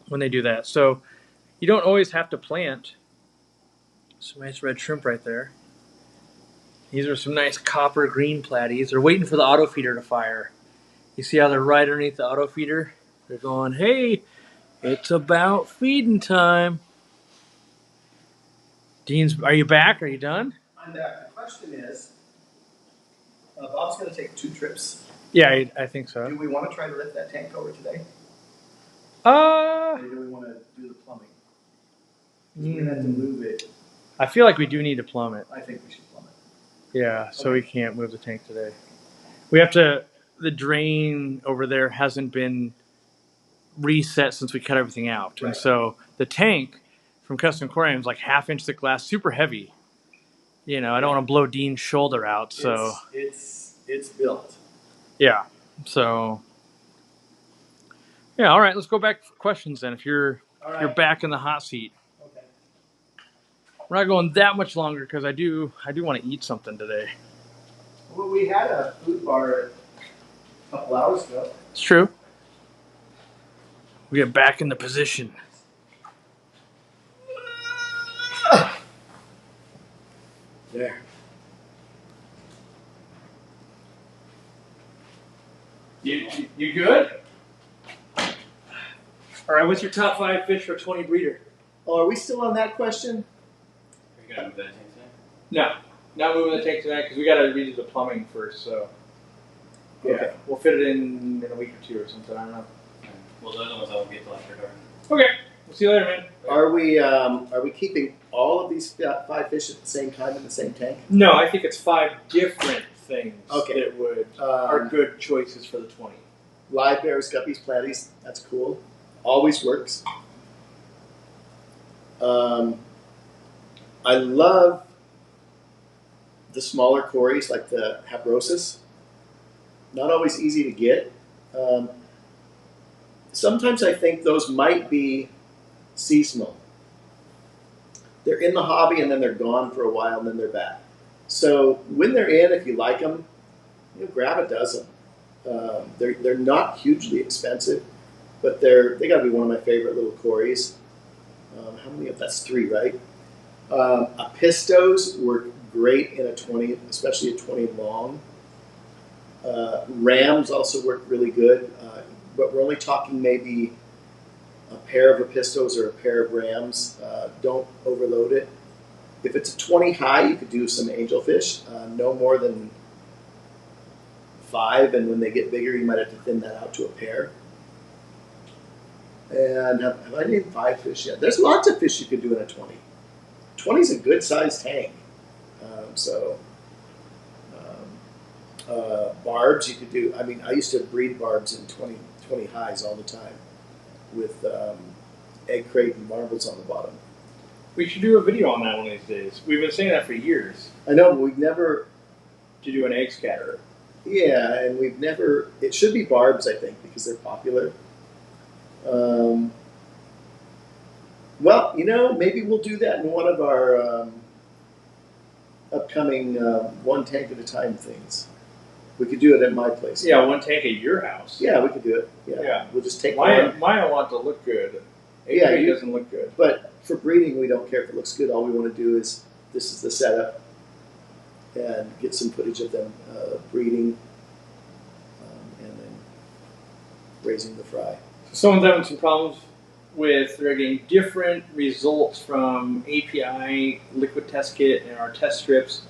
S2: when they do that. So you don't always have to plant. Some nice red shrimp right there. These are some nice copper green platies. They're waiting for the auto feeder to fire. You see how they're right underneath the auto feeder? They're going, hey, it's about feeding time. Dean's, are you back? Are you done?
S1: I'm back. The question is, Bob's going to take 2 trips.
S2: Yeah, I think so.
S1: Do we want to try to lift that tank over today? Or do we want to do the plumbing? We're going to have to move it.
S2: I feel like we do need to plumb it.
S1: I think we should plumb it.
S2: Yeah, so
S1: Okay.
S2: we can't move the tank today. We have to, the drain over there hasn't been reset since we cut everything out.
S1: Right.
S2: And so the tank from Custom Aquarium is like 1/2 inch thick glass, super heavy. You know, I don't want to blow Dean's shoulder out, so.
S1: It's built.
S2: Yeah, so. Yeah, all right, let's go back for questions then if you're back in the hot seat.
S1: Okay.
S2: We're not going that much longer because I do want to eat something today.
S1: Well, we had a food bar a couple hours ago.
S2: It's true. We get back in the position.
S1: There.
S2: You good? All right, what's your top 5 fish for 20 breeder?
S1: Oh, are we still on that question?
S4: Are you gonna move that tank today?
S2: No, not moving the tank tonight because we got to redo the plumbing first. So yeah,
S1: Okay.
S2: we'll fit it in a week or 2 or something. I don't know.
S4: Well, the other ones I'll get till after dark.
S2: Okay, we'll see you later, man.
S3: Are we keeping all of these 5 fish at the same time in the same tank?
S2: No, I think it's 5 different things
S3: Okay.
S2: that would are good choices for the 20.
S3: Live bears, guppies, platies. That's cool. Always works. I love the smaller cories like the habrosus. Not always easy to get. Sometimes I think those might be seasonal. They're in the hobby and then they're gone for a while and then they're back. So when they're in, if you like them, grab a dozen. They're not hugely expensive, but they got to be one of my favorite little cories. How many of that's 3, right? Apistos work great in a 20, especially a 20 long. Rams also work really good, but we're only talking maybe a pair of apistos or a pair of rams. Don't overload it. If it's a 20 high, you could do some angelfish, no more than 5, and when they get bigger, you might have to thin that out to a pair. And have I named 5 fish yet? There's lots of fish you could do in a 20. 20 is a good sized tank. Barbs you could do. I mean, I used to breed barbs in 20 highs all the time with egg crate and marbles on the bottom.
S2: We should do a video on that one of these days. We've been saying that for years.
S3: I know, but we've never.
S2: To do an egg scatterer.
S3: Yeah, and we've never. It should be barbs, I think, because they're popular. Well, maybe we'll do that in one of our upcoming one tank at a time things. We could do it at my place.
S2: Yeah, one tank at your house.
S3: Yeah, we could do it. Yeah.
S2: Yeah.
S3: We'll just take one.
S2: Mine I want to look good.
S3: Yeah,
S2: It doesn't look good.
S3: But for breeding, we don't care if it looks good. All we want to do is, this is the setup, and get some footage of them breeding, and then raising the fry.
S2: Someone's having some problems with, they're getting different results from API, liquid test kit, and our test strips.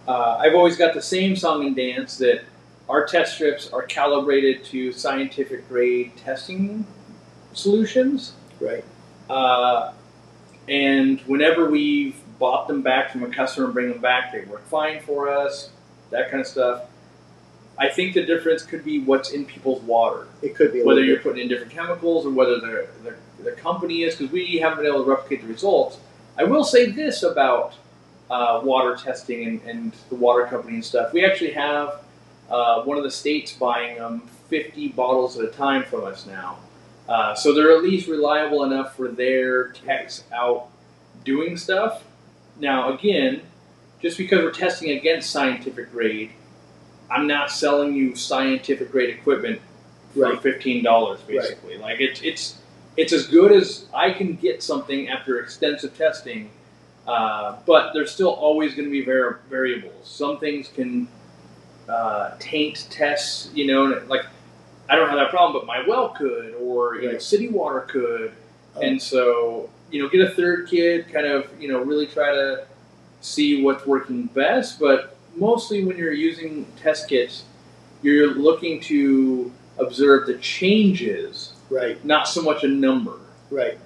S2: I've always got the same song and dance that our test strips are calibrated to scientific grade testing solutions.
S3: Right.
S2: And whenever we've bought them back from a customer and bring them back, they work fine for us, that kind of stuff. I think the difference could be what's in people's water.
S3: It could be
S2: whether you're putting in different chemicals or whether the company is, because we haven't been able to replicate the results. I will say this about water testing and the water company and stuff. We actually have one of the states buying 50 bottles at a time from us now. So they're at least reliable enough for their techs out doing stuff. Now, again, just because we're testing against scientific grade, I'm not selling you scientific grade equipment for
S3: Right.
S2: $15, basically. Like it's as good as I can get something after extensive testing, but there's still always going to be variables. Some things can taint tests, you know, like I don't have that problem, but my well could, or you know, city water could, and so you know, get a third kit, kind of you know, really try to see what's working best. But mostly when you're using test kits, you're looking to observe the changes,
S3: Right.
S2: not so much a number.
S3: Right.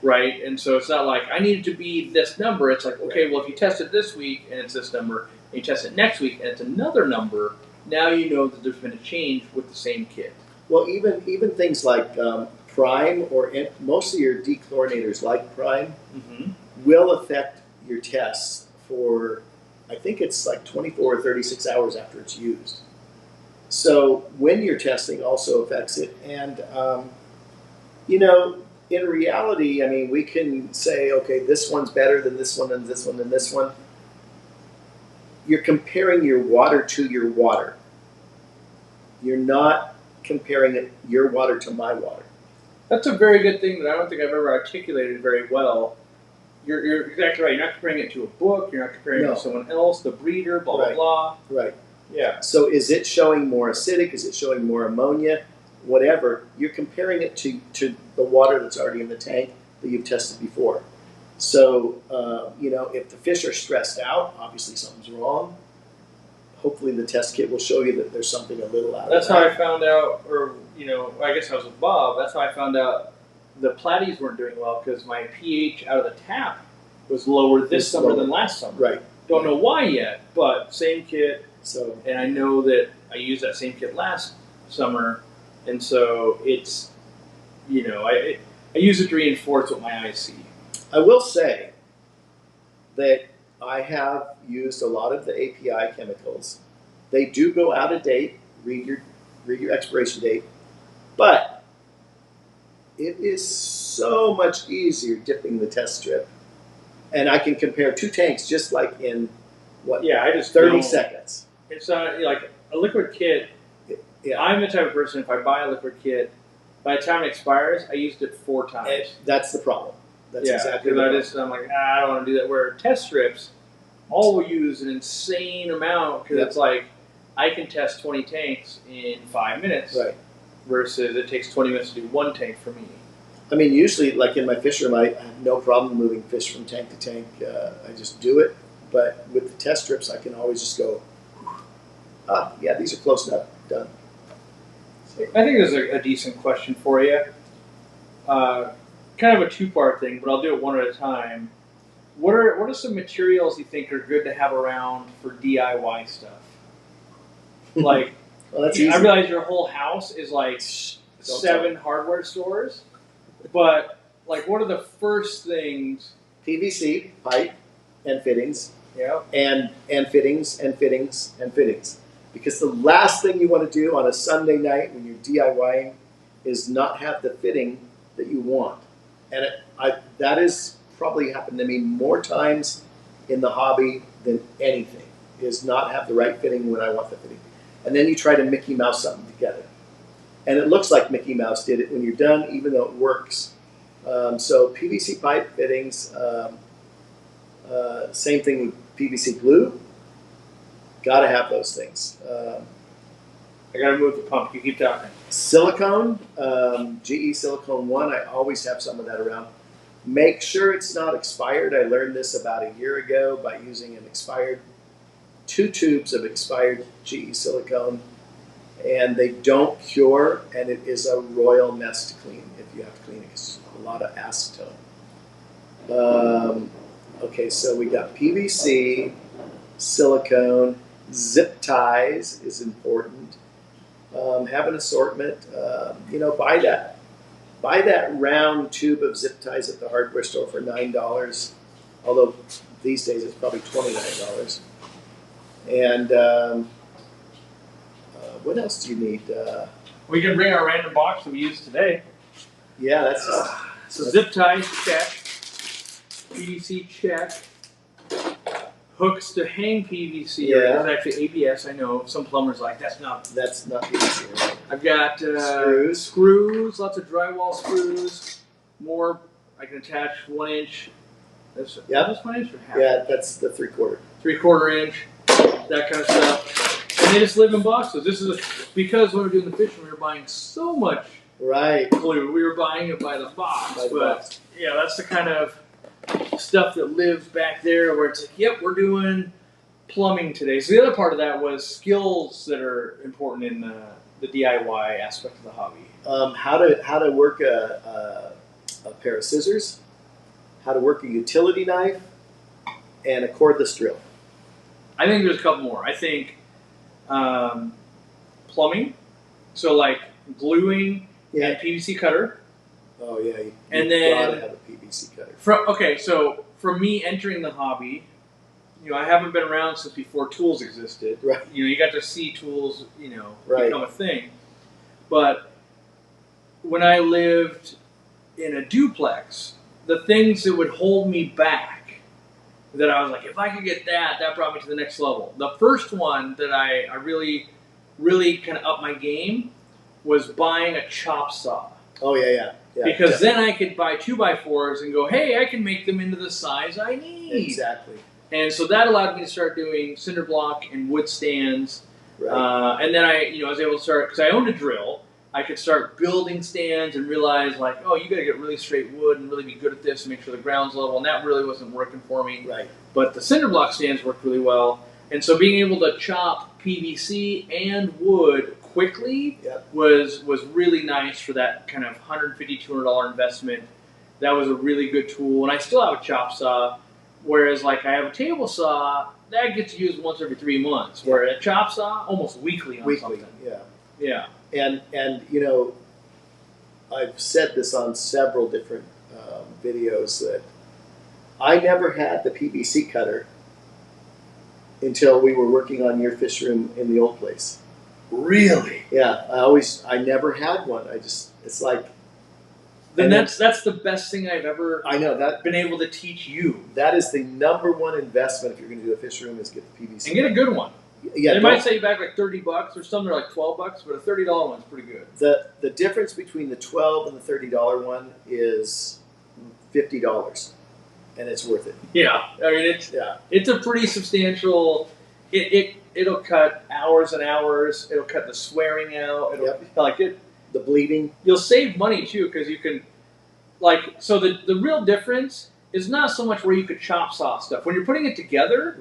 S2: Right, and so it's not like I need it to be this number. It's like, okay, well, if you test it this week and it's this number, and you test it next week and it's another number, now you know that there's been a change with the same kit.
S3: Well, even things like Prime or most of your dechlorinators like Prime will affect your tests for, I think it's like 24 or 36 hours after it's used. So when you're testing also affects it. And, you know, in reality, I mean, we can say, okay, this one's better than this one and this one and this one. You're comparing your water to your water. You're not comparing your water to my water.
S2: That's a very good thing that I don't think I've ever articulated very well. You're exactly right. You're not comparing it to a book. You're not comparing it to someone else, the breeder, blah, blah, blah.
S3: Right.
S2: Yeah.
S3: So is it showing more acidic? Is it showing more ammonia? Whatever. You're comparing it to the water that's already in the tank that you've tested before. So, you know, if the fish are stressed out, obviously something's wrong. Hopefully the test kit will show you that there's something a little out
S2: That's
S3: of that.
S2: how I found out, or, you know, I guess I was with Bob. That's how I found out the platies weren't doing well, because my pH out of the tap was lower this summer than last summer.
S3: Right.
S2: Don't know why yet, but same kit.
S3: So,
S2: And I know that I used that same kit last summer, and so it's, you know, I use it to reinforce what my eyes see.
S3: I will say that I have used a lot of the API chemicals. They do go out of date. Read your expiration date, but it is so much easier dipping the test strip, and I can compare two tanks just like in what?
S2: Yeah, I just
S3: 30
S2: don't-
S3: seconds.
S2: It's not like a liquid kit.
S3: Yeah,
S2: I'm the type of person, if I buy a liquid kit, by the time it expires, I used it 4 times.
S3: and that's the problem. That's exactly
S2: because
S3: the
S2: I'm like, I don't want to do that. Where test strips, all will use an insane amount, because it's like I can test 20 tanks in 5 minutes,
S3: right.
S2: versus it takes 20 minutes to do 1 tank for me.
S3: I mean, usually, like in my fish room, I have no problem moving fish from tank to tank. I just do it. But with the test strips, I can always just go, yeah, these are close enough, done.
S2: I think there's a decent question for you. Kind of a 2-part thing, but I'll do it one at a time. What are some materials you think are good to have around for DIY stuff? Like,
S3: Well, that's easy.
S2: I realize your whole house is like
S3: Don't
S2: 7 hardware stores, but like, what are the first things?
S3: PVC pipe and fittings,
S2: Yeah.
S3: and fittings and fittings and fittings. Because the last thing you want to do on a Sunday night when you're DIYing is not have the fitting that you want. And that has probably happened to me more times in the hobby than anything, is not have the right fitting when I want the fitting. and then you try to Mickey Mouse something together. And it looks like Mickey Mouse did it when you're done, even though it works. So PVC pipe fittings, same thing with PVC glue. Got to have those things.
S2: I gotta move the pump. You keep talking.
S3: Silicone, GE Silicone 1, I always have some of that around. Make sure it's not expired. I learned this about a year ago by using an expired, 2 tubes of expired GE Silicone, and they don't cure, and it is a royal mess to clean if you have to clean it. It's a lot of acetone. Okay, so we got PVC, silicone, zip ties is important. Have an assortment. Buy that round tube of zip ties at the hardware store for $9. Although these days it's probably $29. And what else do you need?
S2: We can bring our random box that we used today.
S3: Yeah, that's
S2: So zip ties, check. PVC, check. Hooks to hang PVC.
S3: Yeah.
S2: It's actually ABS. I know some plumbers like that's not
S3: PVC. Right?
S2: I've got screws, lots of drywall screws. More, I can attach 1 inch. That's 1 inch or half?
S3: Yeah, that's the 3/4.
S2: 3/4 inch, that kind of stuff. And they just live in boxes. This is because when we were doing the fishing, we were buying so much glue. We were buying it by the box. Yeah, that's the kind of stuff that lives back there where it's like, yep, we're doing plumbing today. So the other part of that was skills that are important in the DIY aspect of the hobby.
S3: How to work a pair of scissors, how to work a utility knife, and a cordless drill.
S2: I think there's a couple more. I think plumbing, so like gluing and PVC cutter.
S3: Oh yeah, you gotta have a PVC cutter.
S2: So for me entering the hobby, I haven't been around since before tools existed.
S3: Right.
S2: You got to see tools, become a thing. But when I lived in a duplex, the things that would hold me back, that I was like, if I could get that brought me to the next level. The first one that I really, really kind of upped my game was buying a chop saw.
S3: Oh yeah.
S2: Because then I could buy 2x4s and go, hey, I can make them into the size I need.
S3: Exactly.
S2: And so that allowed me to start doing cinder block and wood stands.
S3: Right.
S2: And then I was able to start, because I owned a drill, I could start building stands and realize like, oh, you got to get really straight wood and really be good at this and make sure the ground's level. And that really wasn't working for me.
S3: Right.
S2: But the cinder block stands worked really well. And so being able to chop PVC and wood quickly was really nice for that kind of $150, $200 investment. That was a really good tool. And I still have a chop saw, whereas like I have a table saw, that gets used once every 3 months, where a chop saw, almost weekly on something.
S3: Yeah. And I've said this on several different videos that I never had the PVC cutter until we were working on your fish room in the old place.
S2: Really?
S3: Yeah, I never had one. It's like.
S2: Then that's the best thing I've ever been able to teach you.
S3: That is the #1 investment if you're going to do a fish room is get the PVC.
S2: And get a good one.
S3: Yeah,
S2: they might say you back like $30, or some are like $12, but a $30 one's pretty good.
S3: The difference between the $12 and the $30 one is $50, and it's worth it.
S2: Yeah, I mean it's a pretty substantial. It'll cut hours and hours. It'll cut the swearing out.
S3: The bleeding.
S2: You'll save money too because you can, so the real difference is not so much where you could chop saw stuff. When you're putting it together,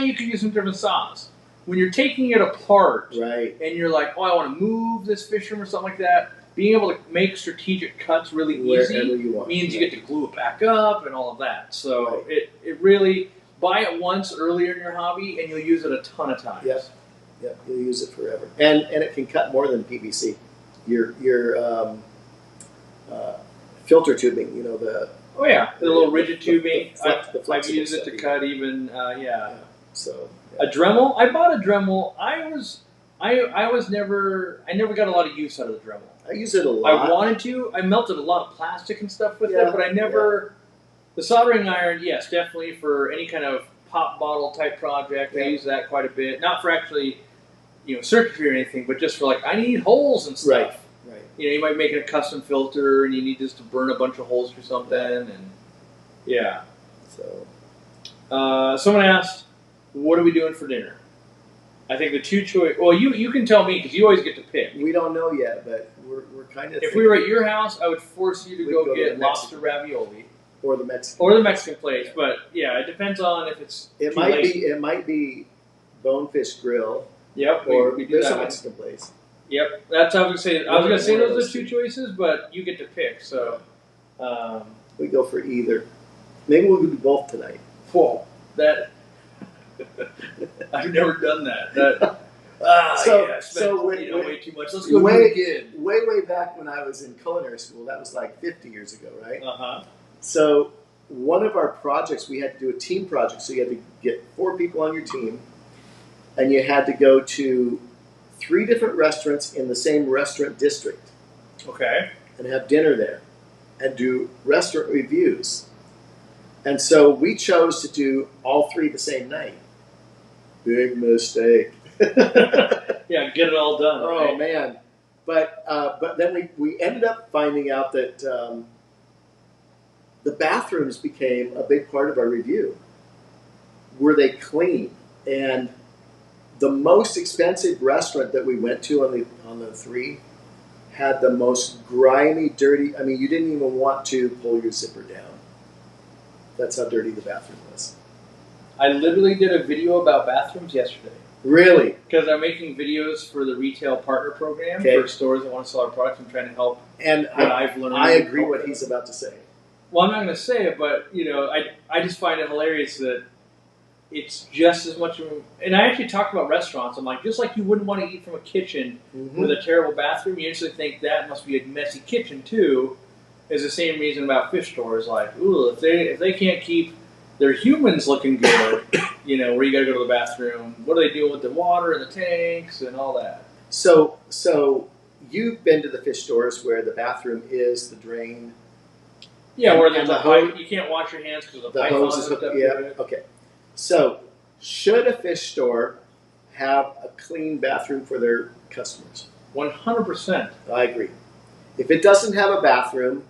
S2: you can use some different saws. When you're taking it apart, and you're like, oh, I want to move this fish room or something like that, being able to make strategic cuts really easy means you get to glue it back up and all of that. So it really, buy it once earlier in your hobby and you'll use it a ton of times.
S3: Yep, you'll use it forever. And it can cut more than PVC. Your filter tubing, the
S2: little rigid tubing.
S3: I've
S2: used it to cut even,
S3: So
S2: a Dremel. I bought a Dremel. I never got a lot of use out of the Dremel.
S3: I use it a lot.
S2: I wanted to. I melted a lot of plastic and stuff with it, but I never. The soldering iron, yes, definitely for any kind of pop bottle type project. I use that quite a bit. Not for actually circuitry or anything, but just for like, I need holes and stuff.
S3: Right.
S2: You might make it a custom filter, and you need just to burn a bunch of holes for something, and yeah.
S3: So,
S2: Someone asked, "What are we doing for dinner?" I think the two choice. Well, you can tell me because you always get to pick.
S3: we don't know yet, but we're kind of.
S2: If we were at your house, I would force you to
S3: We'd
S2: go
S3: go to
S2: get
S3: the
S2: lobster
S3: Mexican.
S2: ravioli
S3: or the Mexican.
S2: or the Mexican place. But yeah, it depends on if it's.
S3: It
S2: too
S3: might
S2: late.
S3: be. It might be Bonefish Grill,
S2: Yep,
S3: or
S2: we do
S3: there's
S2: that
S3: a
S2: one.
S3: Mexican place.
S2: Yep, that's how I was gonna say. I was gonna say
S3: One of
S2: those are
S3: those
S2: two
S3: two.
S2: choices, but you get to pick. So,
S3: We go for either. Maybe we'll do both tonight.
S2: whoa, that I've never done that. That
S3: So-
S2: yeah, I spent,
S3: so
S2: way too much. Let's go do
S3: way-
S2: it again.
S3: Way back when I was in culinary school, that was like 50 years ago, right?
S2: Uh-huh.
S3: So one of our projects, we had to do a team project. So you had to get 4 people on your team, and you had to go to 3 different restaurants in the same restaurant district
S2: Okay.
S3: and have dinner there and do restaurant reviews. And so we chose to do all 3 the same night. Big mistake.
S2: Yeah, get it all done.
S3: Oh
S2: Right?
S3: man! But then we ended up finding out that the bathrooms became a big part of our review. Were they clean? And the most expensive restaurant that we went to on the 3 had the most grimy, dirty. I mean, you didn't even want to pull your zipper down. That's how dirty the bathroom was.
S2: I literally did a video about bathrooms yesterday.
S3: Really?
S2: Because I'm making videos for the retail partner program
S3: Okay.
S2: for stores that want to sell our products. I'm trying to help
S3: And
S2: what I've learned.
S3: I agree what he's about to say.
S2: Well, I'm not going to say it, but I just find it hilarious that it's just as much. And I actually talked about restaurants. I'm like, just like you wouldn't want to eat from a kitchen with a terrible bathroom, you usually think that must be a messy kitchen too. Is the same reason about fish stores. Like, ooh, if they can't keep their humans looking good, where you got to go to the bathroom. What are they doing with the water and the tanks and all that?
S3: So you've been to the fish stores where the bathroom is the drain.
S2: Yeah, where
S3: And
S2: there's
S3: the
S2: a pipe, you can't wash your hands because the
S3: The
S2: pipe
S3: hose
S2: on
S3: is
S2: hooked
S3: hooked.
S2: up
S3: Yeah.
S2: to it.
S3: Okay. So should a fish store have a clean bathroom for their customers?
S2: 100%.
S3: I agree. If it doesn't have a bathroom,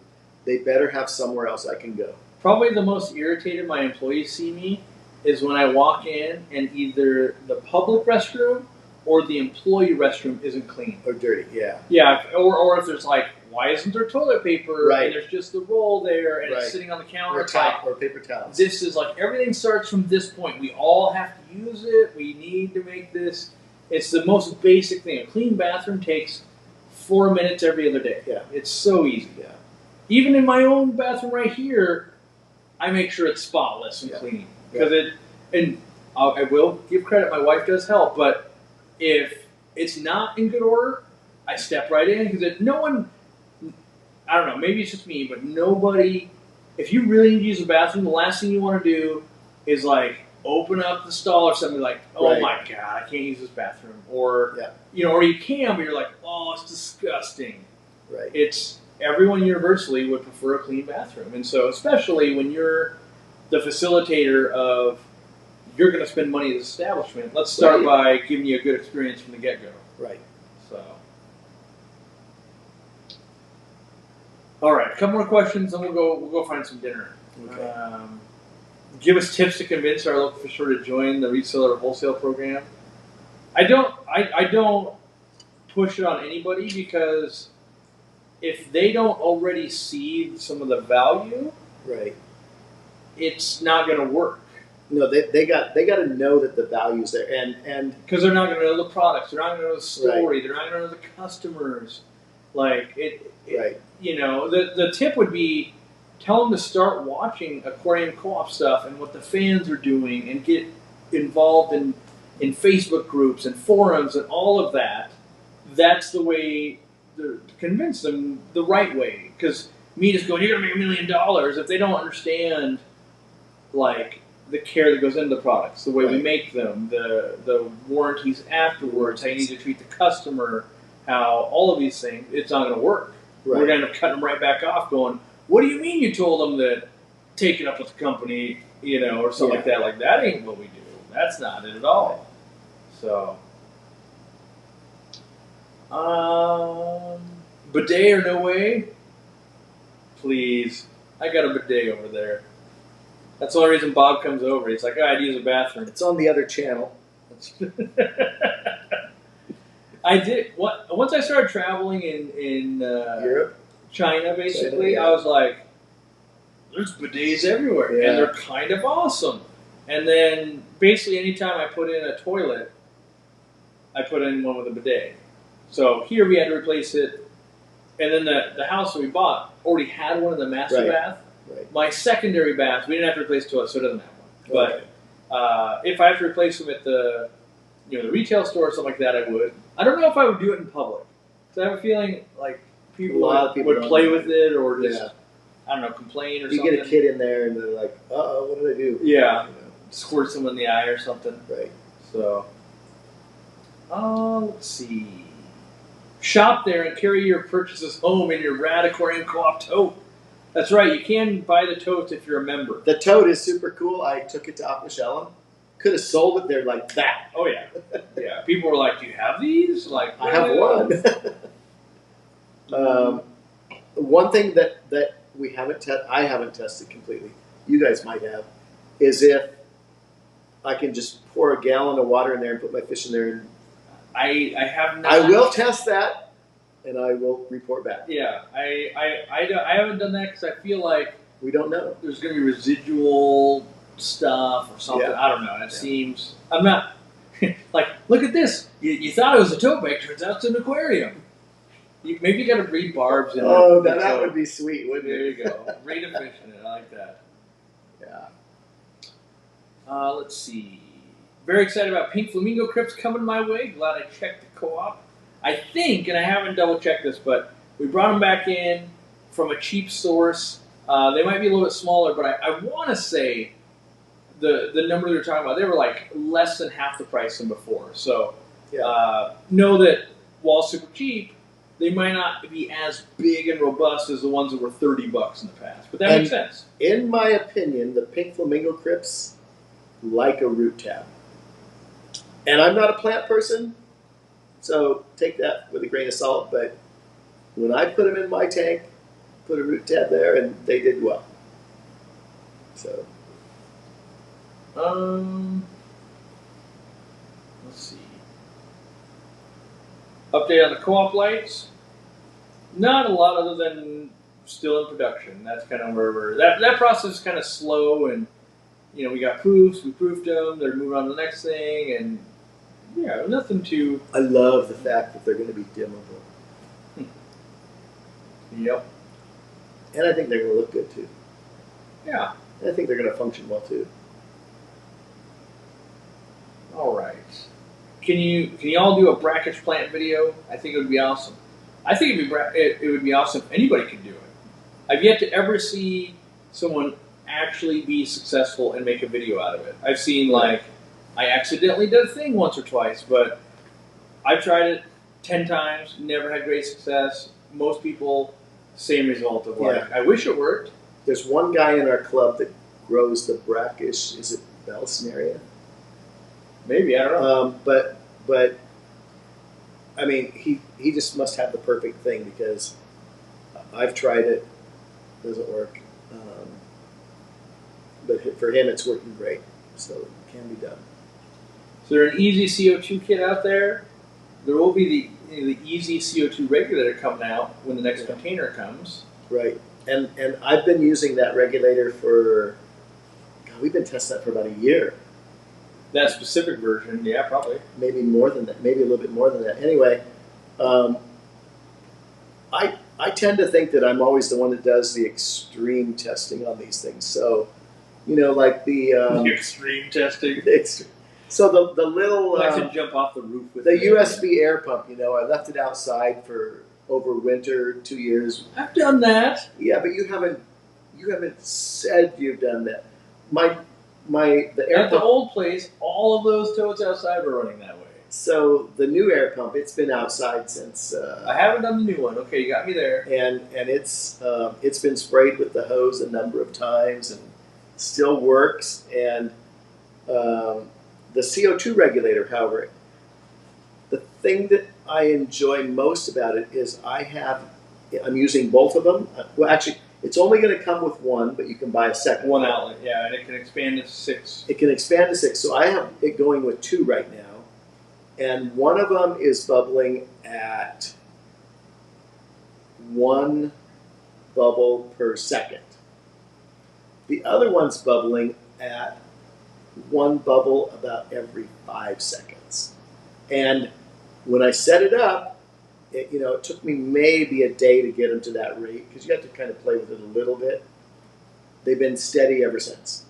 S3: they better have somewhere else I can go.
S2: Probably the most irritated my employees see me is when I walk in and either the public restroom or the employee restroom isn't clean.
S3: Or dirty. Yeah.
S2: Yeah, or if there's like, why isn't there toilet paper?
S3: Right.
S2: And there's just the roll there and
S3: Right.
S2: it's sitting on the counter.
S3: Or
S2: It's like,
S3: or paper towels.
S2: this is like, everything starts from this point. We all have to use it. We need to make this. It's the most basic thing. A clean bathroom takes 4 minutes every other day.
S3: Yeah.
S2: It's so easy.
S3: Yeah.
S2: Even in my own bathroom right here, I make sure it's spotless and
S3: Yeah.
S2: clean. Because I will give credit, my wife does help, but if it's not in good order, I step right in because no one, I don't know, maybe it's just me, but nobody, if you really need to use a bathroom, the last thing you want to do is like open up the stall or something like, oh
S3: Right.
S2: my God, I can't use this bathroom. Or,
S3: Yeah.
S2: Or you can, but you're like, oh, it's disgusting.
S3: Right.
S2: It's, everyone universally would prefer a clean bathroom. And so, especially when you're the facilitator of, you're going to spend money at this establishment, let's start by giving you a good experience from the get-go.
S3: Right.
S2: So, all right, a couple more questions, and we'll go find some dinner.
S3: Okay.
S2: Give us tips to convince our local fish store to join the reseller or wholesale program. I don't push it on anybody because if they don't already see some of the value,
S3: Right.
S2: it's not going to work.
S3: No, they got to know that the value's there, and
S2: Because they're not going to know the products, they're not going to know the story, they're not going to know the customers. Like
S3: Right.
S2: The tip would be tell them to start watching aquarium co-op stuff and what the fans are doing, and get involved in Facebook groups and forums and all of that. That's the way to convince them the right way. Because me just going, you're going to make $1 million, if they don't understand like the care that goes into the products, the way we
S3: Right.
S2: make them, the warranties afterwards, how you need to treat the customer, how all of these things, it's not going to work.
S3: Right.
S2: We're going to end up cutting them right back off going, what do you mean you told them that take it up with the company, or something like that? Like, that ain't what we do. That's not it at all. So, Bidet or no way? Please. I got a bidet over there. That's the only reason Bob comes over. He's like, oh, I'd use a bathroom.
S3: It's on the other channel.
S2: I did. Once I started traveling in
S3: Europe?
S2: China, basically,
S3: China, yeah.
S2: I was like, there's bidets everywhere,
S3: Yeah.
S2: and they're kind of awesome. And then basically anytime I put in a toilet, I put in one with a bidet. So here we had to replace it, and then the house that we bought already had one in the master
S3: Right.
S2: bath.
S3: Right.
S2: My secondary bath, we didn't have to replace the toilet, so it doesn't have one.
S3: Okay.
S2: But if I have to replace them at the the retail store or something like that, I would. I don't know if I would do it in public. Because I have a feeling like people,
S3: A lot of people
S2: would
S3: don't
S2: play
S3: do
S2: with it or just,
S3: Yeah.
S2: I don't know, complain or
S3: You
S2: something.
S3: get a kid in there and they're like, uh-oh, what did I do?
S2: Yeah.
S3: You know,
S2: Squirt someone in the eye or something.
S3: right.
S2: So, let's see. Shop there and carry your purchases home in your Rad Aquarium Co-op tote. That's right, you can buy the totes if you're a member.
S3: The tote is super cool. I took it to Aquashella. Could have sold it there like that.
S2: Oh yeah, yeah. People were like, "Do you have these?" Like,
S3: I have one. One thing that we haven't I haven't tested completely. You guys might have, is if I can just pour a gallon of water in there and put my fish in there. And
S2: I have not.
S3: I will test that, and I will report back.
S2: Yeah, I haven't done that because I feel like
S3: We don't know.
S2: there's going to be residual stuff or something.
S3: Yeah.
S2: I don't know. It seems I'm not like. Look at this. You thought it was a tote bag. Turns out it's an aquarium. Maybe you got to breed barbs in
S3: Oh,
S2: it.
S3: that would be sweet, wouldn't
S2: There
S3: it?
S2: you go. Breed a fish in it. I like that.
S3: Yeah.
S2: Let's see. Very excited about pink flamingo crypts coming my way. Glad I checked the co-op. I think, and I haven't double checked this, but we brought them back in from a cheap source. They might be a little bit smaller, but I want to say the number they were talking about, they were like less than half the price than before. So know that while super cheap, they might not be as big and robust as the ones that were $30 in the past. But that makes sense.
S3: In my opinion, the pink flamingo crypts like a root tab. And I'm not a plant person, so take that with a grain of salt. But when I put them in my tank, put a root tab there, and they did well. So
S2: Let's see. Update on the co-op lights. Not a lot other than still in production. That's kind of where we're. That process is kind of slow, and we got proofs. We proofed them. They're moving on to the next thing, and nothing too.
S3: I love the fact that they're going to be dimmable.
S2: Yep.
S3: And I think they're going to look good too.
S2: Yeah.
S3: And I think they're going to function well too.
S2: All right. Can you all do a brackish plant video? I think it would be awesome. I think it would be awesome if anybody could do it. I've yet to ever see someone actually be successful and make a video out of it. I've seen I accidentally did a thing once or twice, but I've tried it 10 times, never had great success. Most people, same result of I wish it worked.
S3: There's one guy in our club that grows the brackish. Is it Balsinaria?
S2: Maybe, I don't know.
S3: But I mean, he just must have the perfect thing because I've tried it, doesn't work. But for him, it's working great, so it can be done.
S2: So there's an easy CO2 kit out there. There will be the easy CO2 regulator coming out when the next container comes.
S3: Right, and I've been using that regulator for. God, we've been testing that for about a year.
S2: That specific version, yeah, probably.
S3: Maybe more than that. Maybe a little bit more than that. Anyway, I tend to think that I'm always the one that does the extreme testing on these things. So, like the
S2: extreme testing.
S3: So the little
S2: I like to jump off the roof with
S3: the
S2: it.
S3: USB air pump. I left it outside for over winter, 2 years.
S2: I've done that.
S3: Yeah, but you haven't said you've done that. The air
S2: At the
S3: pump.
S2: old place, all of those totes outside were running that way.
S3: So the new air pump, it's been outside since.
S2: I haven't done the new one. Okay, you got me there.
S3: And it's been sprayed with the hose a number of times and still works. And the CO2 regulator, however, the thing that I enjoy most about it is I'm using both of them. Well, actually, it's only going to come with one, but you can buy a second
S2: One outlet, yeah, and it can expand to 6.
S3: It can expand to 6. So I have it going with 2 right now. And one of them is bubbling at 1 bubble per second. The other one's bubbling at 1 bubble about every 5 seconds. And when I set it up, it took me maybe a day to get them to that rate because you have to kind of play with it a little bit. They've been steady ever since.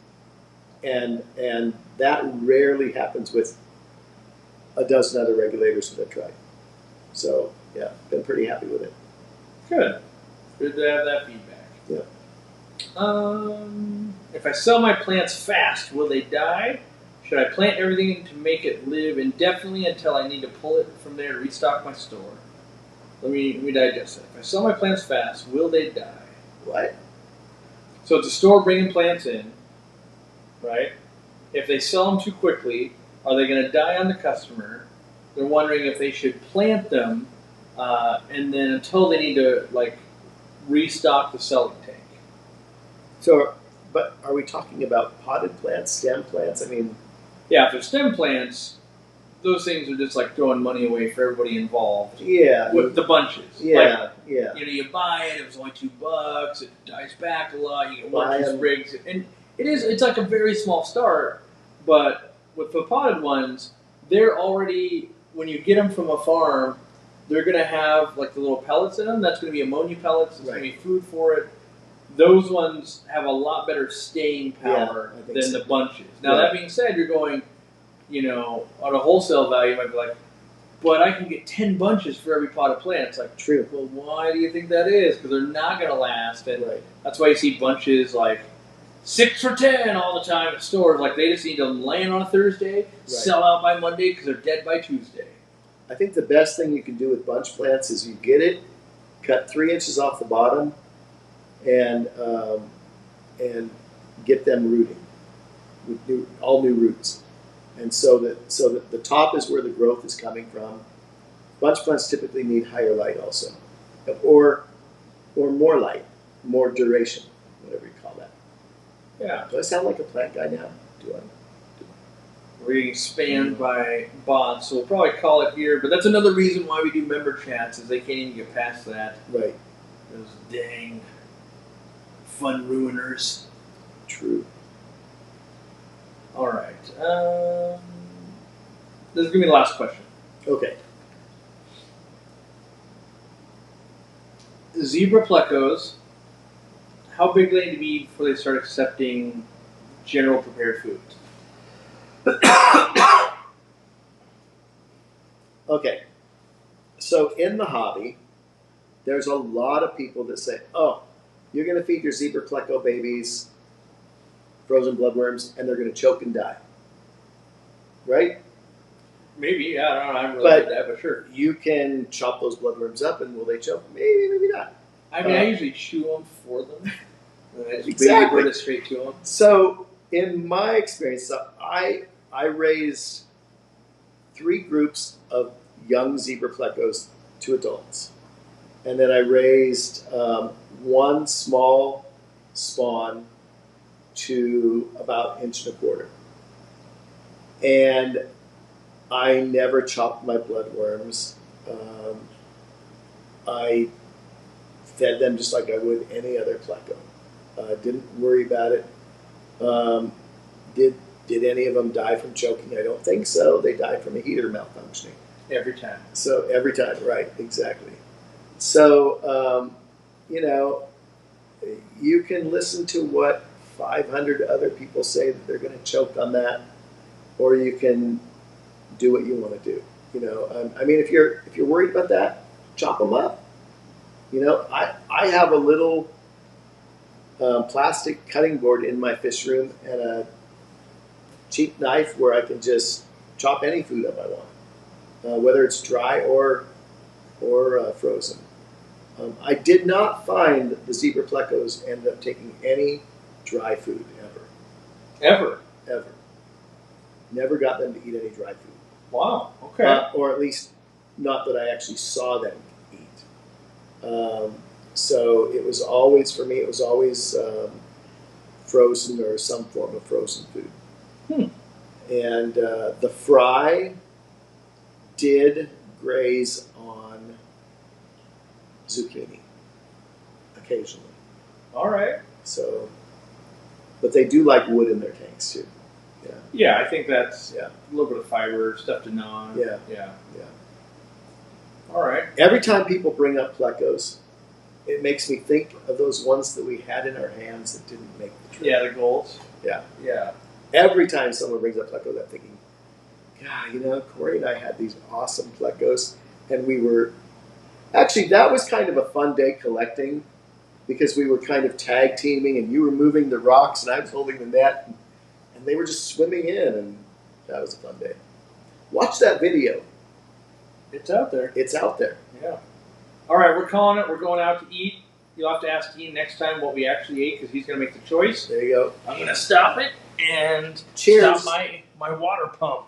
S3: And that rarely happens with a dozen other regulators that I've tried. So, yeah, been pretty happy with it.
S2: Good. Good to have that feedback.
S3: Yeah.
S2: If I sell my plants fast, will they die? Should I plant everything to make it live indefinitely until I need to pull it from there to restock my store? Let me digest it. If I sell my plants fast, will they die?
S3: What?
S2: So it's a store bringing plants in, right? If they sell them too quickly, are they going to die on the customer? They're wondering if they should plant them, and then until they need to restock the selling tank.
S3: So, but are we talking about potted plants, stem plants? I mean,
S2: yeah, if they're stem plants, those things are just like throwing money away for everybody involved.
S3: Yeah.
S2: With the bunches.
S3: Yeah, yeah.
S2: You buy it was only $2, it dies back a lot, you get
S3: Buy
S2: 1 or 2 sprigs, and it's like a very small start, but with the potted ones, they're already, when you get them from a farm, they're going to have like the little pellets in them. That's going to be ammonia pellets. It's going to be food for it. Those ones have a lot better staying power than the bunches. Now, that being said, you're going, on a wholesale value, you might be like, but I can get 10 bunches for every pot of plant. It's like,
S3: true.
S2: Well, why do you think that is? Because they're not going to last. And that's why you see bunches like 6 for 10 all the time at stores. Like they just need to land on a Thursday, sell out by Monday because they're dead by Tuesday.
S3: I think the best thing you can do with bunch plants is you get it, cut 3 inches off the bottom, and get them rooting with all new roots. And so that the top is where the growth is coming from. Bunch plants typically need higher light also, or more light, more duration, whatever you call that.
S2: Yeah.
S3: Do I sound like a plant guy now? Do I?
S2: We're getting spammed by bots, so we'll probably call it here. But that's another reason why we do member chats, is they can't even get past that.
S3: Right.
S2: Those dang fun ruiners.
S3: True.
S2: All right. This is going to be the last question.
S3: Okay.
S2: Zebra plecos, how big do they need to be before they start accepting general prepared foods?
S3: Okay. So in the hobby, there's a lot of people that say, oh, you're going to feed your zebra pleco babies frozen bloodworms, and they're going to choke and die. Right?
S2: Maybe, yeah, I don't know. I haven't really did that, but sure.
S3: You can chop those bloodworms up, and will they choke? Maybe, maybe not.
S2: I mean, I usually chew them for them. And I just
S3: Exactly.
S2: bring it straight to them.
S3: So, in my experience, I raised 3 groups of young zebra plecos to adults. And then I raised 1 small spawn to about 1.25 inches. And I never chopped my bloodworms. I fed them just like I would any other pleco. Didn't worry about it. Did any of them die from choking? I don't think so. They died from a heater malfunctioning.
S2: Every time.
S3: So every time, right, exactly. So, you can listen to what 500 other people say that they're going to choke on that, or you can do what you want to do. I mean, if you're worried about that, chop them up. I have a little plastic cutting board in my fish room and a cheap knife where I can just chop any food up I want, whether it's dry or frozen. I did not find the zebra plecos ended up taking any dry food ever. Ever. Never got them to eat any dry food.
S2: Wow. Okay.
S3: Or at least not that I actually saw them eat. So it was always, for me, it was always frozen or some form of frozen food. And the fry did graze on zucchini occasionally.
S2: All right.
S3: So, but they do like wood in their tanks too. Yeah.
S2: Yeah, I think that's
S3: Yeah.
S2: a little bit of fiber, stuff to gnaw.
S3: Yeah.
S2: Yeah.
S3: Yeah.
S2: All right.
S3: Every time people bring up plecos, it makes me think of those ones that we had in our hands that didn't make the trip.
S2: Yeah, the golds.
S3: Yeah.
S2: Yeah.
S3: Every time someone brings up plecos, I'm thinking, God, you know, Corey and I had these awesome plecos, and we were actually, that was kind of a fun day collecting, because we were kind of tag teaming, and you were moving the rocks and I was holding the net, and they were just swimming in, and that was a fun day. Watch that video.
S2: It's out there.
S3: It's out there.
S2: Yeah. All right, we're calling it. We're going out to eat. You'll have to ask Dean next time what we actually ate, because he's going to make the choice.
S3: There you go.
S2: I'm going to stop it and
S3: Cheers.
S2: stop my water pump.